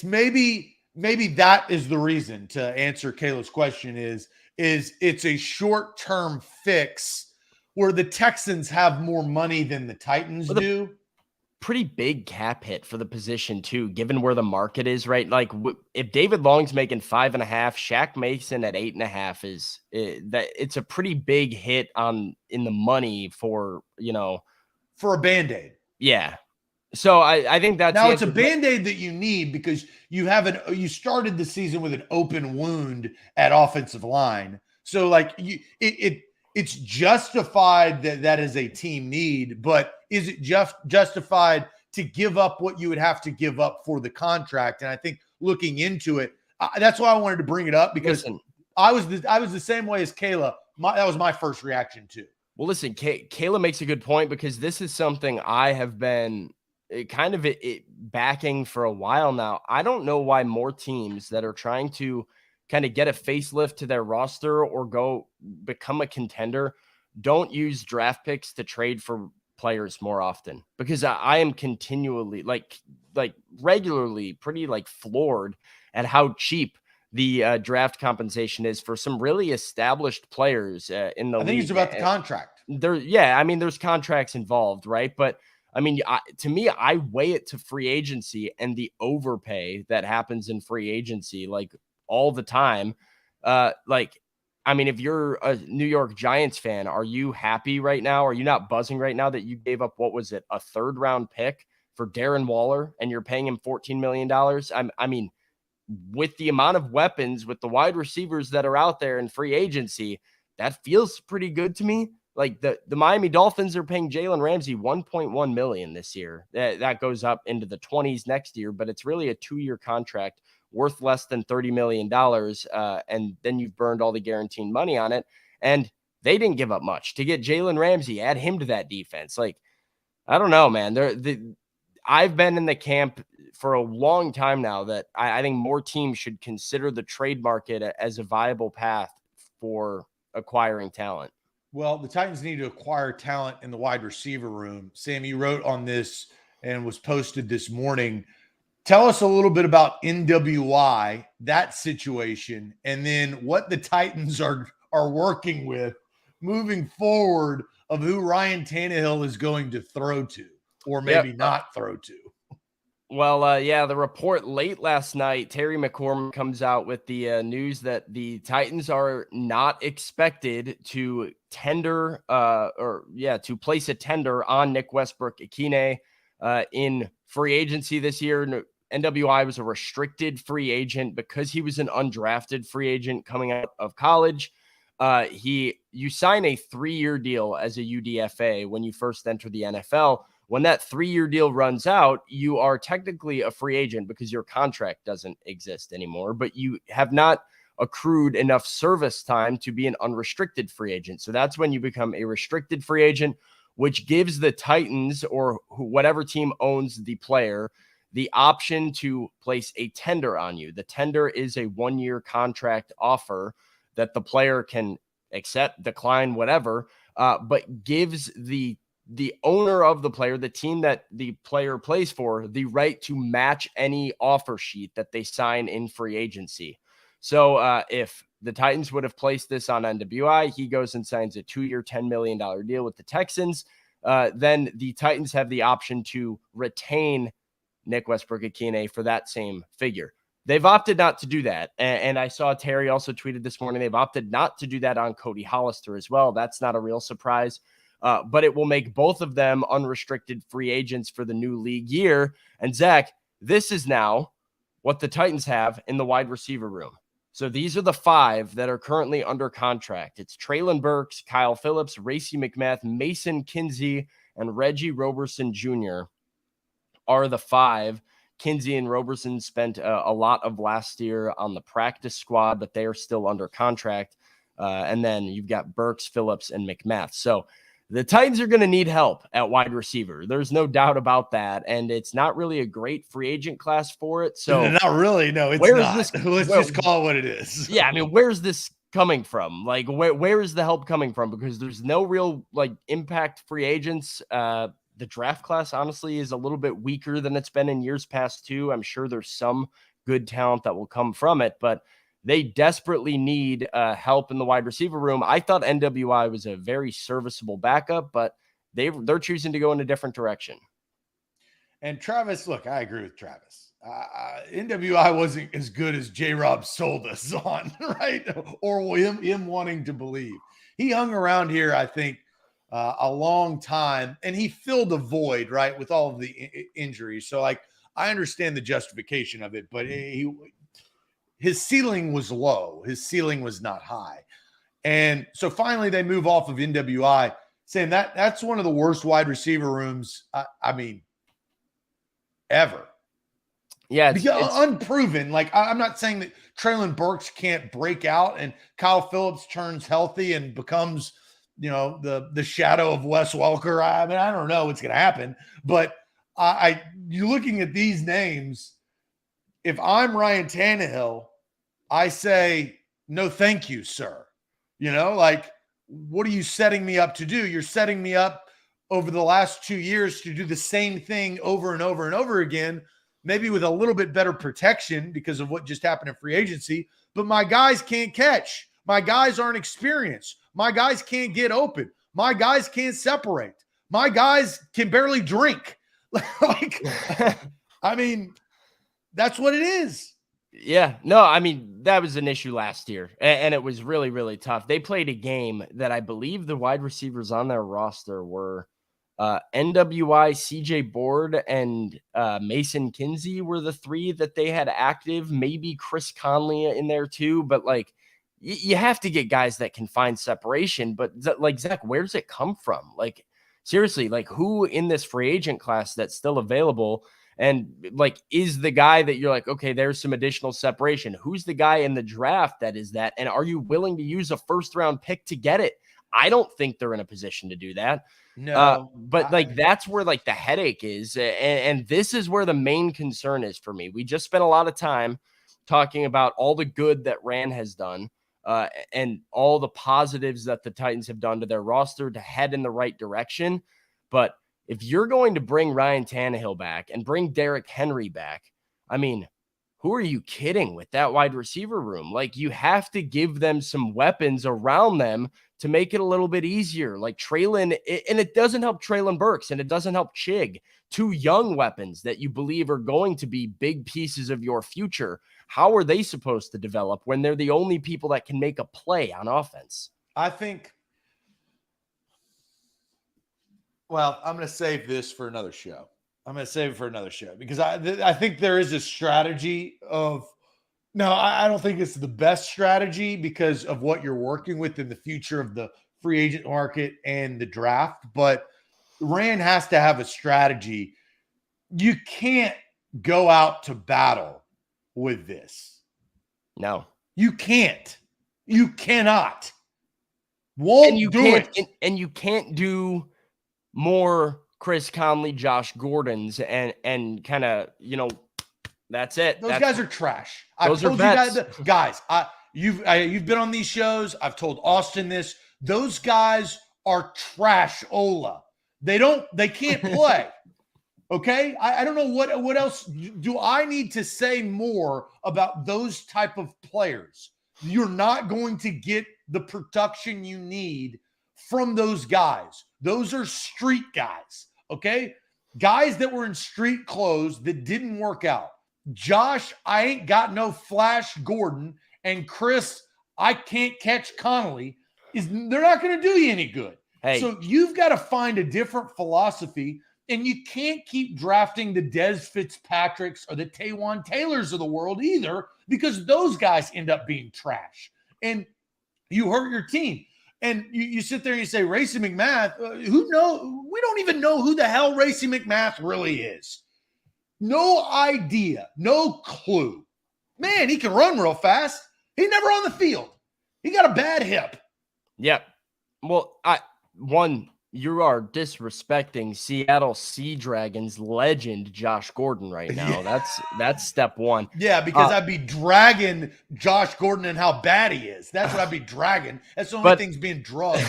maybe that is the reason, to answer Kayla's question, is it's a short-term fix where the Texans have more money than the Titans With a do. pretty big cap hit for the position too, given where the market is, right? Like if David Long's making 5.5, Shaq Mason at 8.5 is that it's a pretty big hit in the money for, for a Band-Aid. yeah. So I think that's Now the it's a answer. Band-Aid that you need because you started the season with an open wound at offensive line. So like it's justified that is a team need, but is it just justified to give up what you would have to give up for the contract? And I think looking into it, that's why I wanted to bring it up, because Listen, I was the same way as Kayla. That was my first reaction too. well, listen, Kayla makes a good point, because this is something I have been kind of backing for a while now. I don't know why more teams that are trying to kind of get a facelift to their roster or go become a contender don't use draft picks to trade for players more often, because I am continually like regularly pretty like floored at how cheap the draft compensation is for some really established players in the I think it's league. about the contract. Yeah, I mean, there's contracts involved, right? But I mean, to me, I weigh it to free agency and the overpay that happens in free agency, like all the time. Like, I mean, if you're a New York Giants fan, are you happy right now? Are you not buzzing right now that you gave up, what was it, a 3rd-round pick for Darren Waller, and you're paying him $14 million? I mean, with the amount of weapons, with the wide receivers that are out there in free agency, that feels pretty good to me. Like the Miami Dolphins are paying Jalen Ramsey $1.1 million this year. That goes up into the 20s next year, but it's really a 2-year contract worth less than $30 million. And then you've burned all the guaranteed money on it. And they didn't give up much to get Jalen Ramsey, add him to that defense. Like, I don't know, man. I've been in the camp for a long time now that I think more teams should consider the trade market as a viable path for acquiring talent. Well, the Titans need to acquire talent in the wide receiver room. Sam, you wrote on this and was posted this morning. Tell us a little bit about NWI, that situation, and then what the Titans are working with moving forward of who Ryan Tannehill is going to throw to, or maybe not throw to. Well, yeah, the report late last night, Terry McCormick comes out with the news that the Titans are not expected to tender to place a tender on Nick Westbrook-Ikhine in free agency this year. NWI was a restricted free agent because he was an undrafted free agent coming out of college. You sign a 3-year deal as a UDFA when you first enter the NFL. When that 3-year deal runs out, you are technically a free agent because your contract doesn't exist anymore, but you have not accrued enough service time to be an unrestricted free agent. So that's when you become a restricted free agent, which gives the Titans or whatever team owns the player the option to place a tender on you. The tender is a 1-year contract offer that the player can accept, decline, whatever, but gives the owner of the player, the team that the player plays for, the right to match any offer sheet that they sign in free agency. So if the Titans would have placed this on NWI, he goes and signs a 2-year, $10 million deal with the Texans. Then the Titans have the option to retain Nick Westbrook-Ikhine for that same figure. They've opted not to do that. And I saw Terry also tweeted this morning, they've opted not to do that on Cody Hollister as well. That's not a real surprise. But it will make both of them unrestricted free agents for the new league year. And Zach, this is now what the Titans have in the wide receiver room. So these are the 5 that are currently under contract. It's Treylon Burks, Kyle Phillips, Racey McMath, Mason Kinsey, and Reggie Roberson Jr. are the 5. Kinsey and Roberson spent a lot of last year on the practice squad, but they are still under contract. And then you've got Burks, Phillips, and McMath. So the Titans are going to need help at wide receiver. There's no doubt about that. And it's not really a great free agent class for it. So not really. No, it's where is not. this? Let's just call it what it is. Yeah. I mean, where's this coming from? Like, where is the help coming from? Because there's no real like impact free agents. The draft class, honestly, is a little bit weaker than it's been in years past too. I'm sure there's some good talent that will come from it, but they desperately need help in the wide receiver room. I thought NWI was a very serviceable backup, but they're choosing to go in a different direction. And Travis, look, I agree with Travis. NWI wasn't as good as J-Rob sold us on, right? Or him wanting to believe. He hung around here, I think, a long time, and he filled a void, right, with all of the injuries. So, like, I understand the justification of it, but his ceiling was low. His ceiling was not high. And so finally they move off of NWI, saying that's one of the worst wide receiver rooms, I mean, ever. Yeah. It's unproven. Like, I'm not saying that Traylon Burks can't break out and Kyle Phillips turns healthy and becomes, the shadow of Wes Welker. I mean, I don't know what's going to happen, but you're looking at these names. If I'm Ryan Tannehill, I say, no, thank you, sir. Like, what are you setting me up to do? You're setting me up over the last 2 years to do the same thing over and over and over again, maybe with a little bit better protection because of what just happened in free agency. But my guys can't catch. My guys aren't experienced. My guys can't get open. My guys can't separate. My guys can barely drink. Like, I mean, that's what it is. Yeah, no, I mean, that was an issue last year, and it was really, really tough. They played a game that I believe the wide receivers on their roster were NWI, CJ Board, and Mason Kinsey were the three that they had active. Maybe Chris Conley in there too, but like, you have to get guys that can find separation. But like, Zach, where does it come from? Like, seriously, like, who in this free agent class that's still available? And like, is the guy that you're like, okay, there's some additional separation. Who's the guy in the draft that is that? And are you willing to use a first round pick to get it? I don't think they're in a position to do that. No, but like, that's where like the headache is. And this is where the main concern is for me. We just spent a lot of time talking about all the good that Rand has done and all the positives that the Titans have done to their roster to head in the right direction. But if you're going to bring Ryan Tannehill back and bring Derrick Henry back, I mean, who are you kidding with that wide receiver room? Like, you have to give them some weapons around them to make it a little bit easier. Like Traylon, and it doesn't help Traylon Burks and it doesn't help Chig, two young weapons that you believe are going to be big pieces of your future. How are they supposed to develop when they're the only people that can make a play on offense? I think, well, I'm going to save this for another show. Because I think there is a strategy of, no, I don't think it's the best strategy because of what you're working with in the future of the free agent market and the draft. But Rand has to have a strategy. You can't go out to battle with this. No, you can't. You cannot. Won't do it. And you can't do more Chris Conley, Josh Gordons, and kind of, that's it. Those guys are trash. Those are vets. Guys, you've been on these shows. I've told Austin this. Those guys are trash. Ola. They can't play. Okay. I don't know what else do I need to say more about those type of players. You're not going to get the production you need from those guys. Those are street guys. Okay. Guys that were in street clothes that didn't work out. Josh, I ain't got no Flash Gordon, and Chris, I can't catch Connolly. They're not going to do you any good. Hey. So you've got to find a different philosophy, and you can't keep drafting the Des Fitzpatricks or the Taywan Taylors of the world either, because those guys end up being trash, and you hurt your team. And you sit there and you say, Racey McMath, who knows? We don't even know who the hell Racey McMath really is. No idea. No clue. Man, he can run real fast. He's never on the field. He got a bad hip. Yep. Well, You are disrespecting Seattle Sea Dragons legend Josh Gordon right now. Yeah. That's step one. Yeah, because I'd be dragging Josh Gordon and how bad he is. That's what I'd be dragging. That's the only thing's being drugged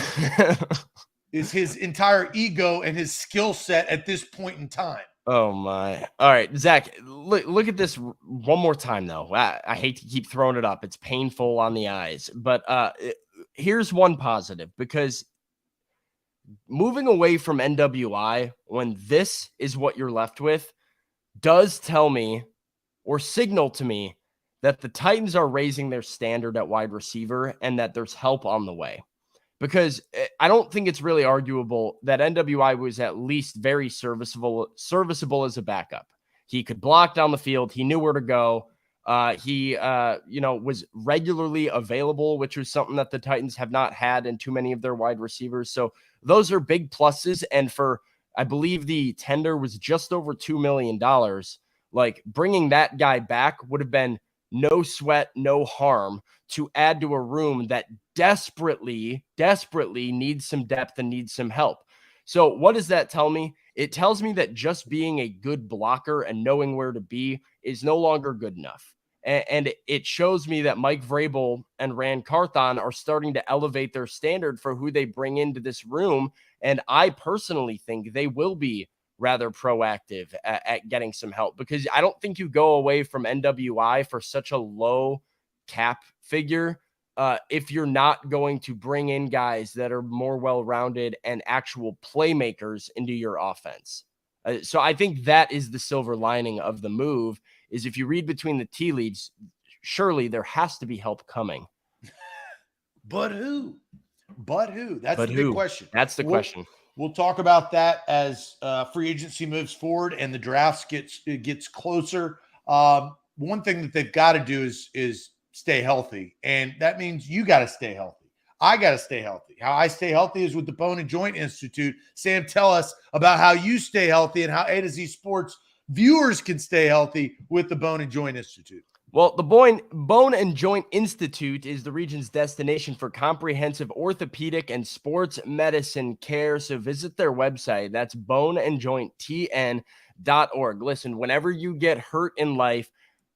is his entire ego and his skill set at this point in time. Oh my. All right, Zach, look at this one more time though. I hate to keep throwing it up. It's painful on the eyes, but here's one positive, because moving away from NWI when this is what you're left with does tell me or signal to me that the Titans are raising their standard at wide receiver and that there's help on the way. Because I don't think it's really arguable that NWI was at least very serviceable as a backup. He could block down the field. He knew where to go. He was regularly available, which was something that the Titans have not had in too many of their wide receivers. So those are big pluses. And for, I believe the tender was just over $2 million. Like, bringing that guy back would have been no sweat, no harm to add to a room that desperately needs some depth and needs some help. So what does that tell me? It tells me that just being a good blocker and knowing where to be is no longer good enough. And it shows me that Mike Vrabel and Rand Carthon are starting to elevate their standard for who they bring into this room. And I personally think they will be rather proactive at getting some help, because I don't think you go away from NWI for such a low cap figure if you're not going to bring in guys that are more well-rounded and actual playmakers into your offense. So I think that is the silver lining of the move, is if you read between the tea leaves, surely there has to be help coming. But who? That's the big question. That's the question. We'll talk about that as free agency moves forward and the drafts gets closer. One thing that they've got to do is stay healthy, and that means you got to stay healthy. I got to stay healthy. How I stay healthy is with the Bone and Joint Institute. Sam, tell us about how you stay healthy and how A to Z Sports viewers can stay healthy with the Bone and Joint Institute. Well, the Bone and Joint Institute is the region's destination for comprehensive orthopedic and sports medicine care. So visit their website. That's boneandjointtn.org. Listen, whenever you get hurt in life,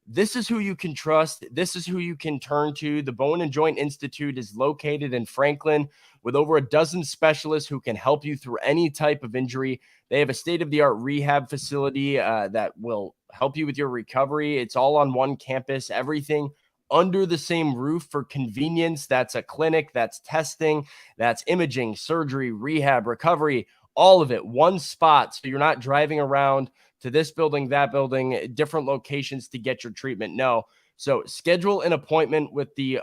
this is who you can trust. This is who you can turn to. The Bone and Joint Institute is located in Franklin with over a dozen specialists who can help you through any type of injury. They have a state-of-the-art rehab facility that will help you with your recovery. It's all on one campus, everything under the same roof for convenience. That's a clinic, that's testing, that's imaging, surgery, rehab, recovery, all of it, one spot. So you're not driving around to this building, that building, different locations to get your treatment. No. So schedule an appointment with the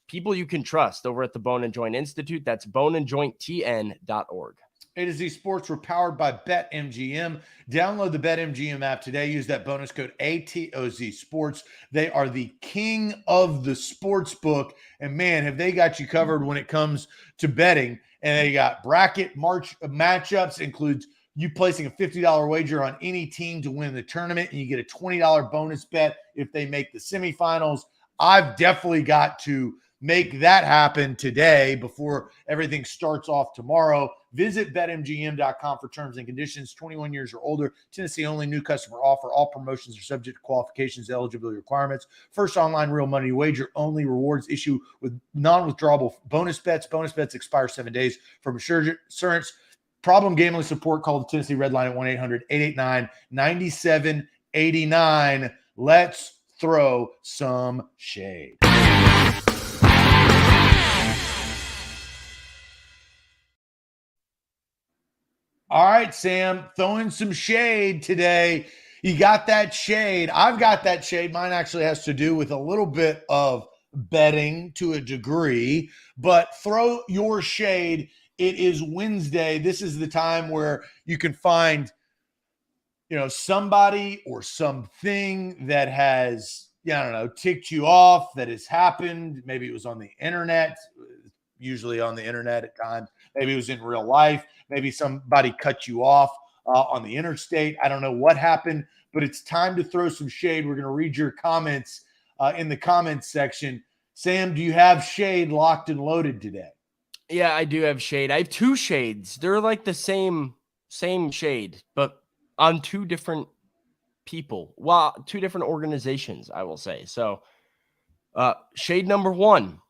people you can trust over at the Bone and Joint Institute. That's boneandjointtn.org. A to Z Sports were powered by BetMGM. Download the BetMGM app today. Use that bonus code ATOZ Sports. They are the king of the sports book. And man, have they got you covered when it comes to betting. And they got bracket matchups, includes you placing a $50 wager on any team to win the tournament, and you get a $20 bonus bet if they make the semifinals. I've definitely got to make that happen today before everything starts off tomorrow. Visit betmgm.com for terms and conditions. 21 years or older. Tennessee only. New customer offer. All promotions are subject to qualifications, eligibility requirements. First online real money wager only. Rewards issue with non-withdrawable bonus bets. Bonus bets expire 7 days. For assurance, problem gambling support, call the Tennessee Red Line at 1-800-889-9789. Let's throw some shade. All right, Sam, throwing some shade today. You got that shade. I've got that shade. Mine actually has to do with a little bit of betting to a degree, but throw your shade. It is Wednesday. This is the time where you can find, somebody or something that has, ticked you off, that has happened. Maybe it was on the internet, usually on the internet at times. Maybe it was in real life. Maybe somebody cut you off on the interstate. I don't know what happened, but it's time to throw some shade. We're going to read your comments in the comments section. Sam, do you have shade locked and loaded today? Yeah, I do have shade. I have two shades. They're like the same shade, but on two different people. Well, two different organizations, I will say. So, shade number one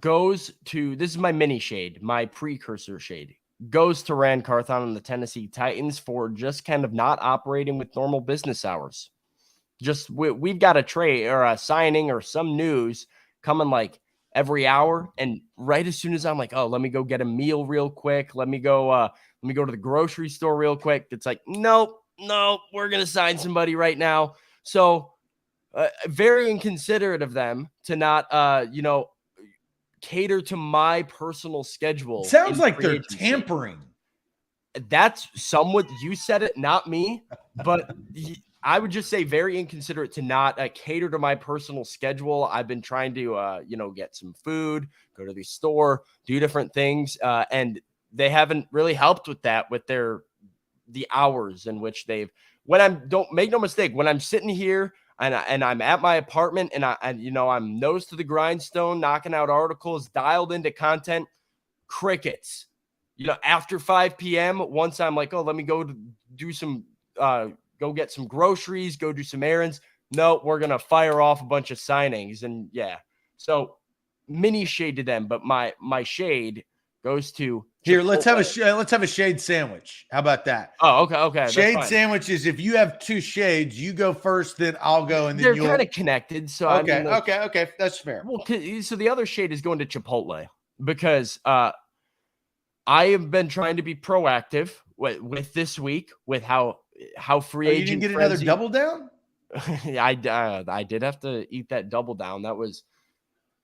goes to, this is my mini shade, my precursor shade, goes to Rand Carthon and the Tennessee Titans for just kind of not operating with normal business hours. Just we've got a trade or a signing or some news coming like every hour, and right as soon as I'm like, oh, let me go get a meal real quick, let me go to the grocery store real quick, it's like, nope, we're gonna sign somebody right now. So very inconsiderate of them to not cater to my personal schedule. Sounds like free they're agency. tampering. That's somewhat, you said it, not me, but I would just say very inconsiderate to not cater to my personal schedule. I've been trying to, get some food, go to the store, do different things. And they haven't really helped with that, with the hours in which don't make no mistake, when I'm sitting here and I'm at my apartment and I'm nose to the grindstone, knocking out articles, dialed into content, crickets. After 5 p.m., once I'm like, oh, let me go do some, go get some groceries, go do some errands. No, we're going to fire off a bunch of signings. And yeah, so mini shade to them, but my shade goes to here. Let's have a shade sandwich. How about that? Oh, okay. Shade sandwich is if you have two shades, you go first, then I'll go, and then they're kind of connected. So okay, okay, that's fair. Well, so the other shade is going to Chipotle because I have been trying to be proactive with this week with how free agent. You didn't get another double down? I did have to eat that double down. That was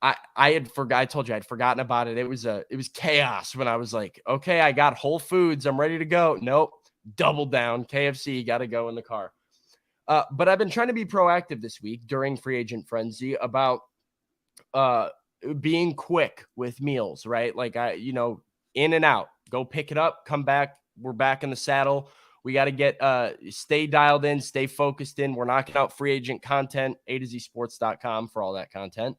I told you I'd forgotten about it. It was chaos when I was like, okay, I got Whole Foods, I'm ready to go. Nope, double down, KFC, got to go in the car. But I've been trying to be proactive this week during free agent frenzy about being quick with meals, right? Like in and out, go pick it up, come back. We're back in the saddle. We got to stay dialed in, stay focused in. We're knocking out free agent content, A2Zsports.com for all that content.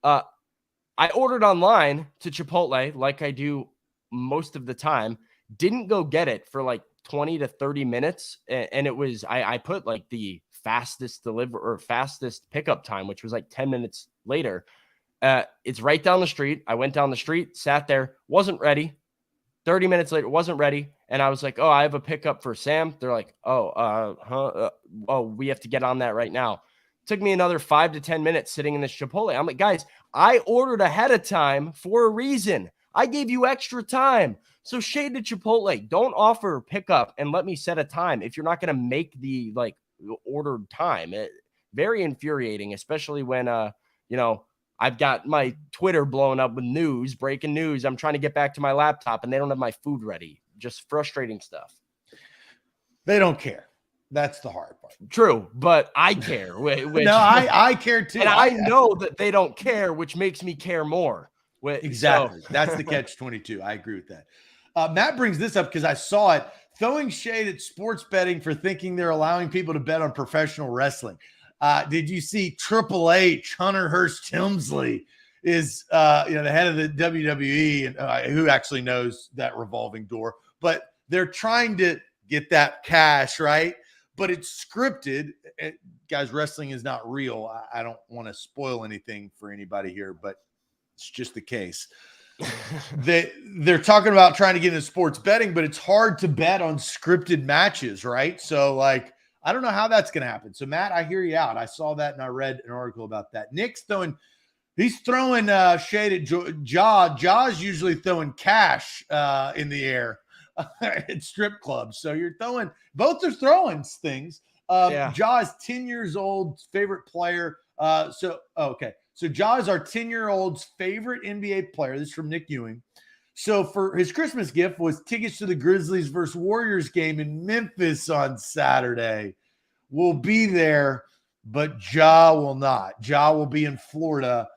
I ordered online to Chipotle like I do most of the time. Didn't go get it for like 20 to 30 minutes. And it was, I put like the fastest pickup time, which was like 10 minutes later. It's right down the street. I went down the street, sat there, wasn't ready. 30 minutes later, wasn't ready. And I was like, oh, I have a pickup for Sam. They're like, we have to get on that right now. Took me another 5 to 10 minutes sitting in this Chipotle. I'm like, guys, I ordered ahead of time for a reason. I gave you extra time. So shade to Chipotle. Don't offer pickup and let me set a time if you're not going to make the ordered time. Very infuriating, especially when, I've got my Twitter blowing up with breaking news. I'm trying to get back to my laptop and they don't have my food ready. Just frustrating stuff. They don't care. That's the hard part. True, but I care. I care too. And I know that they don't care, which makes me care more. Exactly. That's the catch-22. I agree with that. Matt brings this up because I saw it. Throwing shade at sports betting for thinking they're allowing people to bet on professional wrestling. Did you see Triple H, Hunter Hearst Helmsley, is the head of the WWE, and who actually knows that revolving door? But they're trying to get that cash, right? But it's scripted. Guys, wrestling is not real. I don't want to spoil anything for anybody here, but it's just the case. They're talking about trying to get into sports betting, but it's hard to bet on scripted matches, right? So, I don't know how that's going to happen. So, Matt, I hear you out. I saw that and I read an article about that. Nick's throwing shade at Jaw. Jaw's usually throwing cash in the air at strip clubs. So both are throwing things. Jaw is 10 years old, favorite player. So Jaw is our 10-year-old's favorite NBA player. This is from Nick Ewing. So for his Christmas gift was tickets to the Grizzlies versus Warriors game in Memphis on Saturday. We'll be there, but Ja will not. Ja will be in Florida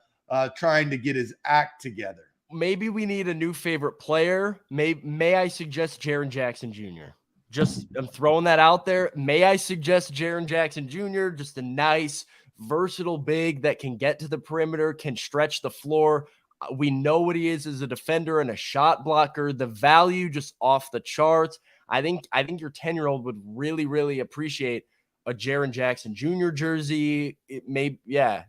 trying to get his act together. Maybe we need a new favorite player. May I suggest Jaren Jackson Jr.? I'm throwing that out there. May I suggest Jaren Jackson Jr.? Just a nice, versatile big that can get to the perimeter, can stretch the floor. We know what he is as a defender and a shot blocker. The value just off the charts. I think your 10-year-old would really, really appreciate a Jaren Jackson Jr. jersey. It may, yeah.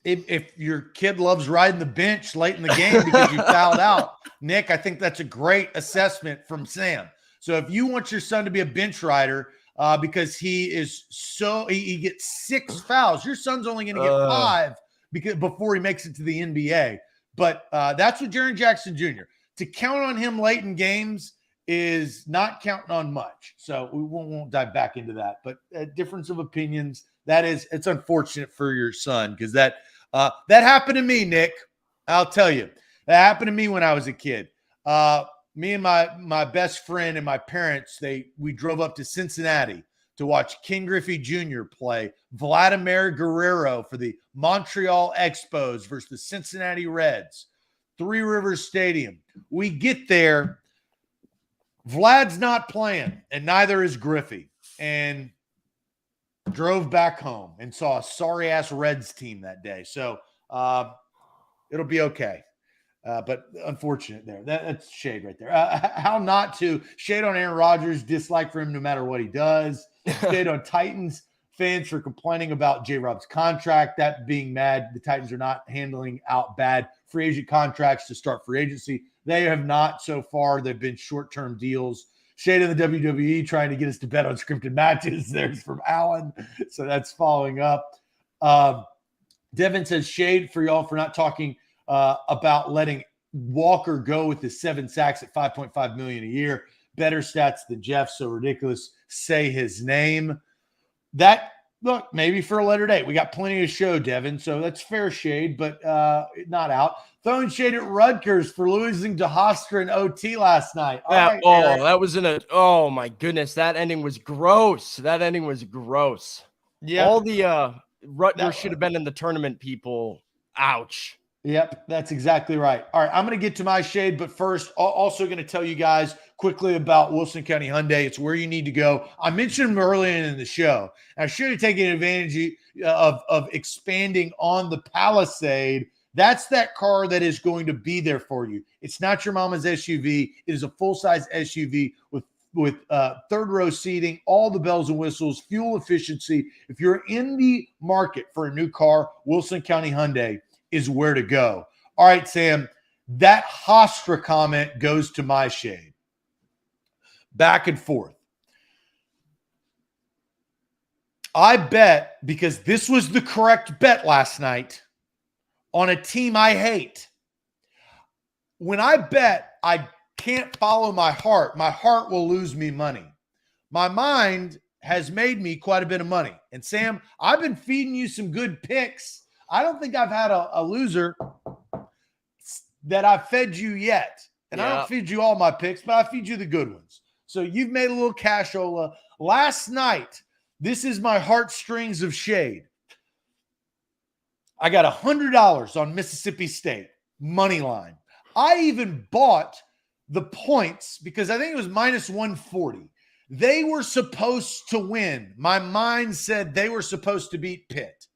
If your kid loves riding the bench late in the game because you fouled out, Nick, I think that's a great assessment from Sam. So if you want your son to be a bench rider because he gets 6 fouls, your son's only going to get 5 before he makes it to the NBA. But that's what Jaren Jackson Jr. To count on him late in games is not counting on much. So we won't dive back into that. But difference of opinions, it's unfortunate for your son because that happened to me, Nick. I'll tell you. That happened to me when I was a kid. Me and my best friend and my parents, we drove up to Cincinnati to watch Ken Griffey Jr. play Vladimir Guerrero for the Montreal Expos versus the Cincinnati Reds, Three Rivers Stadium. We get there. Vlad's not playing, and neither is Griffey. And drove back home and saw a sorry-ass Reds team that day. So it'll be okay. But unfortunate there. That's shade right there. How not to shade on Aaron Rodgers, dislike for him no matter what he does. Shade on Titans fans for complaining about J-Rob's contract. That being mad, the Titans are not handling out bad free agent contracts to start free agency. They have not so far. They've been short-term deals. Shade of the WWE trying to get us to bet on scripted matches. There's from Allen. So that's following up. Devin says shade for y'all for not talking about letting Walker go with his 7 sacks at $5.5 million a year. Better stats than Jeff. So ridiculous. Say his name. Look, maybe for a later date. We got plenty of show, Devin. So that's fair shade, but not out. Throwing shade at Rutgers for losing to Hofstra in OT last night. That was oh my goodness. That ending was gross. Yeah. All the Rutgers should have been in the tournament, people. Ouch. Yep, that's exactly right. All right, I'm going to get to my shade, but first, also going to tell you guys quickly about Wilson County Hyundai. It's where you need to go. I mentioned them earlier in the show. I should have taken advantage of expanding on the Palisade. That's that car that is going to be there for you. It's not your mama's SUV. It is a full-size SUV with third-row seating, all the bells and whistles, fuel efficiency. If you're in the market for a new car, Wilson County Hyundai is where to go. All right, Sam, that Hofstra comment goes to my shade. Back and forth. I bet, because this was the correct bet last night, on a team I hate. When I bet, I can't follow my heart. My heart will lose me money. My mind has made me quite a bit of money. And Sam, I've been feeding you some good picks. I don't think I've had a loser that I've fed you yet. And I don't feed you all my picks, but I feed you the good ones. So you've made a little cashola. Last night, this is my heartstrings of shade. I got $100 on Mississippi State, money line. I even bought the points because I think it was minus 140. They were supposed to win. My mind said they were supposed to beat Pitt.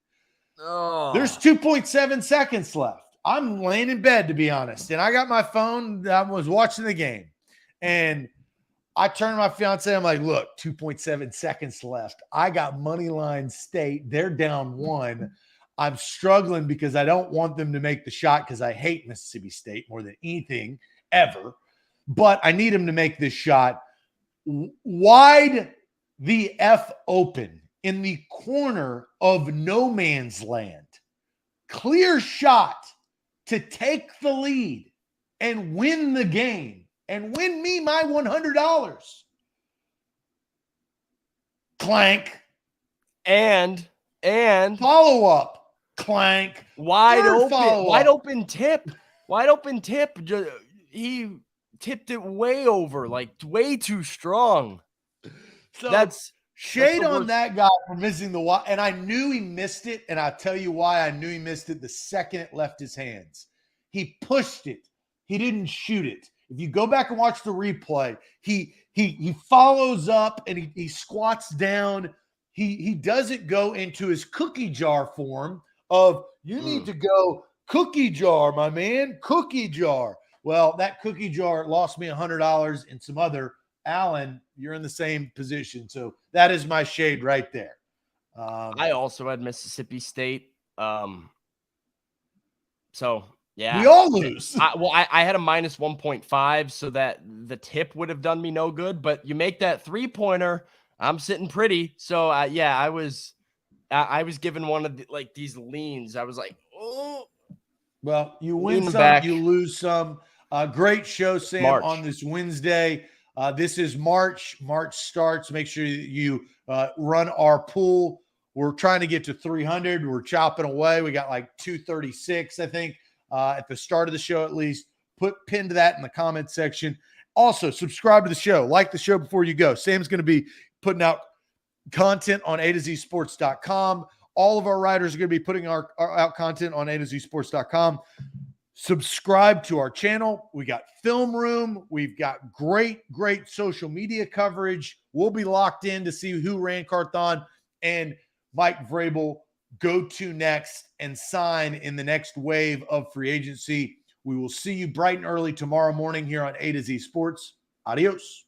Oh. There's 2.7 seconds left. I'm laying in bed, to be honest. And I got my phone. I was watching the game. And I turned to my fiance. I'm like, look, 2.7 seconds left. I got Moneyline State. They're down 1. I'm struggling because I don't want them to make the shot because I hate Mississippi State more than anything ever. But I need them to make this shot. Wide the F open in the corner of no man's land. Clear shot to take the lead and win the game and win me my $100. Clank. And follow up. Clank. Wide open tip. He tipped it way over, like way too strong. So that's shade on that guy for missing the wide. And I knew he missed it. And I'll tell you why I knew he missed it the second it left his hands. He pushed it. He didn't shoot it. If you go back and watch the replay, he follows up and he squats down. He doesn't go into his cookie jar form of you need to go Cookie jar, my man. Cookie jar. Well, that cookie jar lost me $100 and some other. Alan, you're in the same position. So that is my shade right there. I also had Mississippi State. So yeah, we all lose. I had a minus 1.5, so that the tip would have done me no good. But you make that 3-pointer, I'm sitting pretty. So yeah, I was given one of these leans. I was like, oh. Well, you win Leaning some, back. you lose some. Great show, Sam, March. on this Wednesday. This is March. March starts. Make sure you run our pool. We're trying to get to 300. We're chopping away. We got like 236, I think, at the start of the show at least. Pin to that in the comment section. Also, subscribe to the show. Like the show before you go. Sam's going to be putting out content on A to Z Sports.com. All of our writers are going to be putting out content on A to Z Sports.com. Subscribe to our channel. We got Film Room. We've got great social media coverage. We'll be locked in to see who Rand Carthon and Mike Vrabel go to next and sign in the next wave of free agency. We will see you bright and early tomorrow morning here on A to Z Sports. Adios.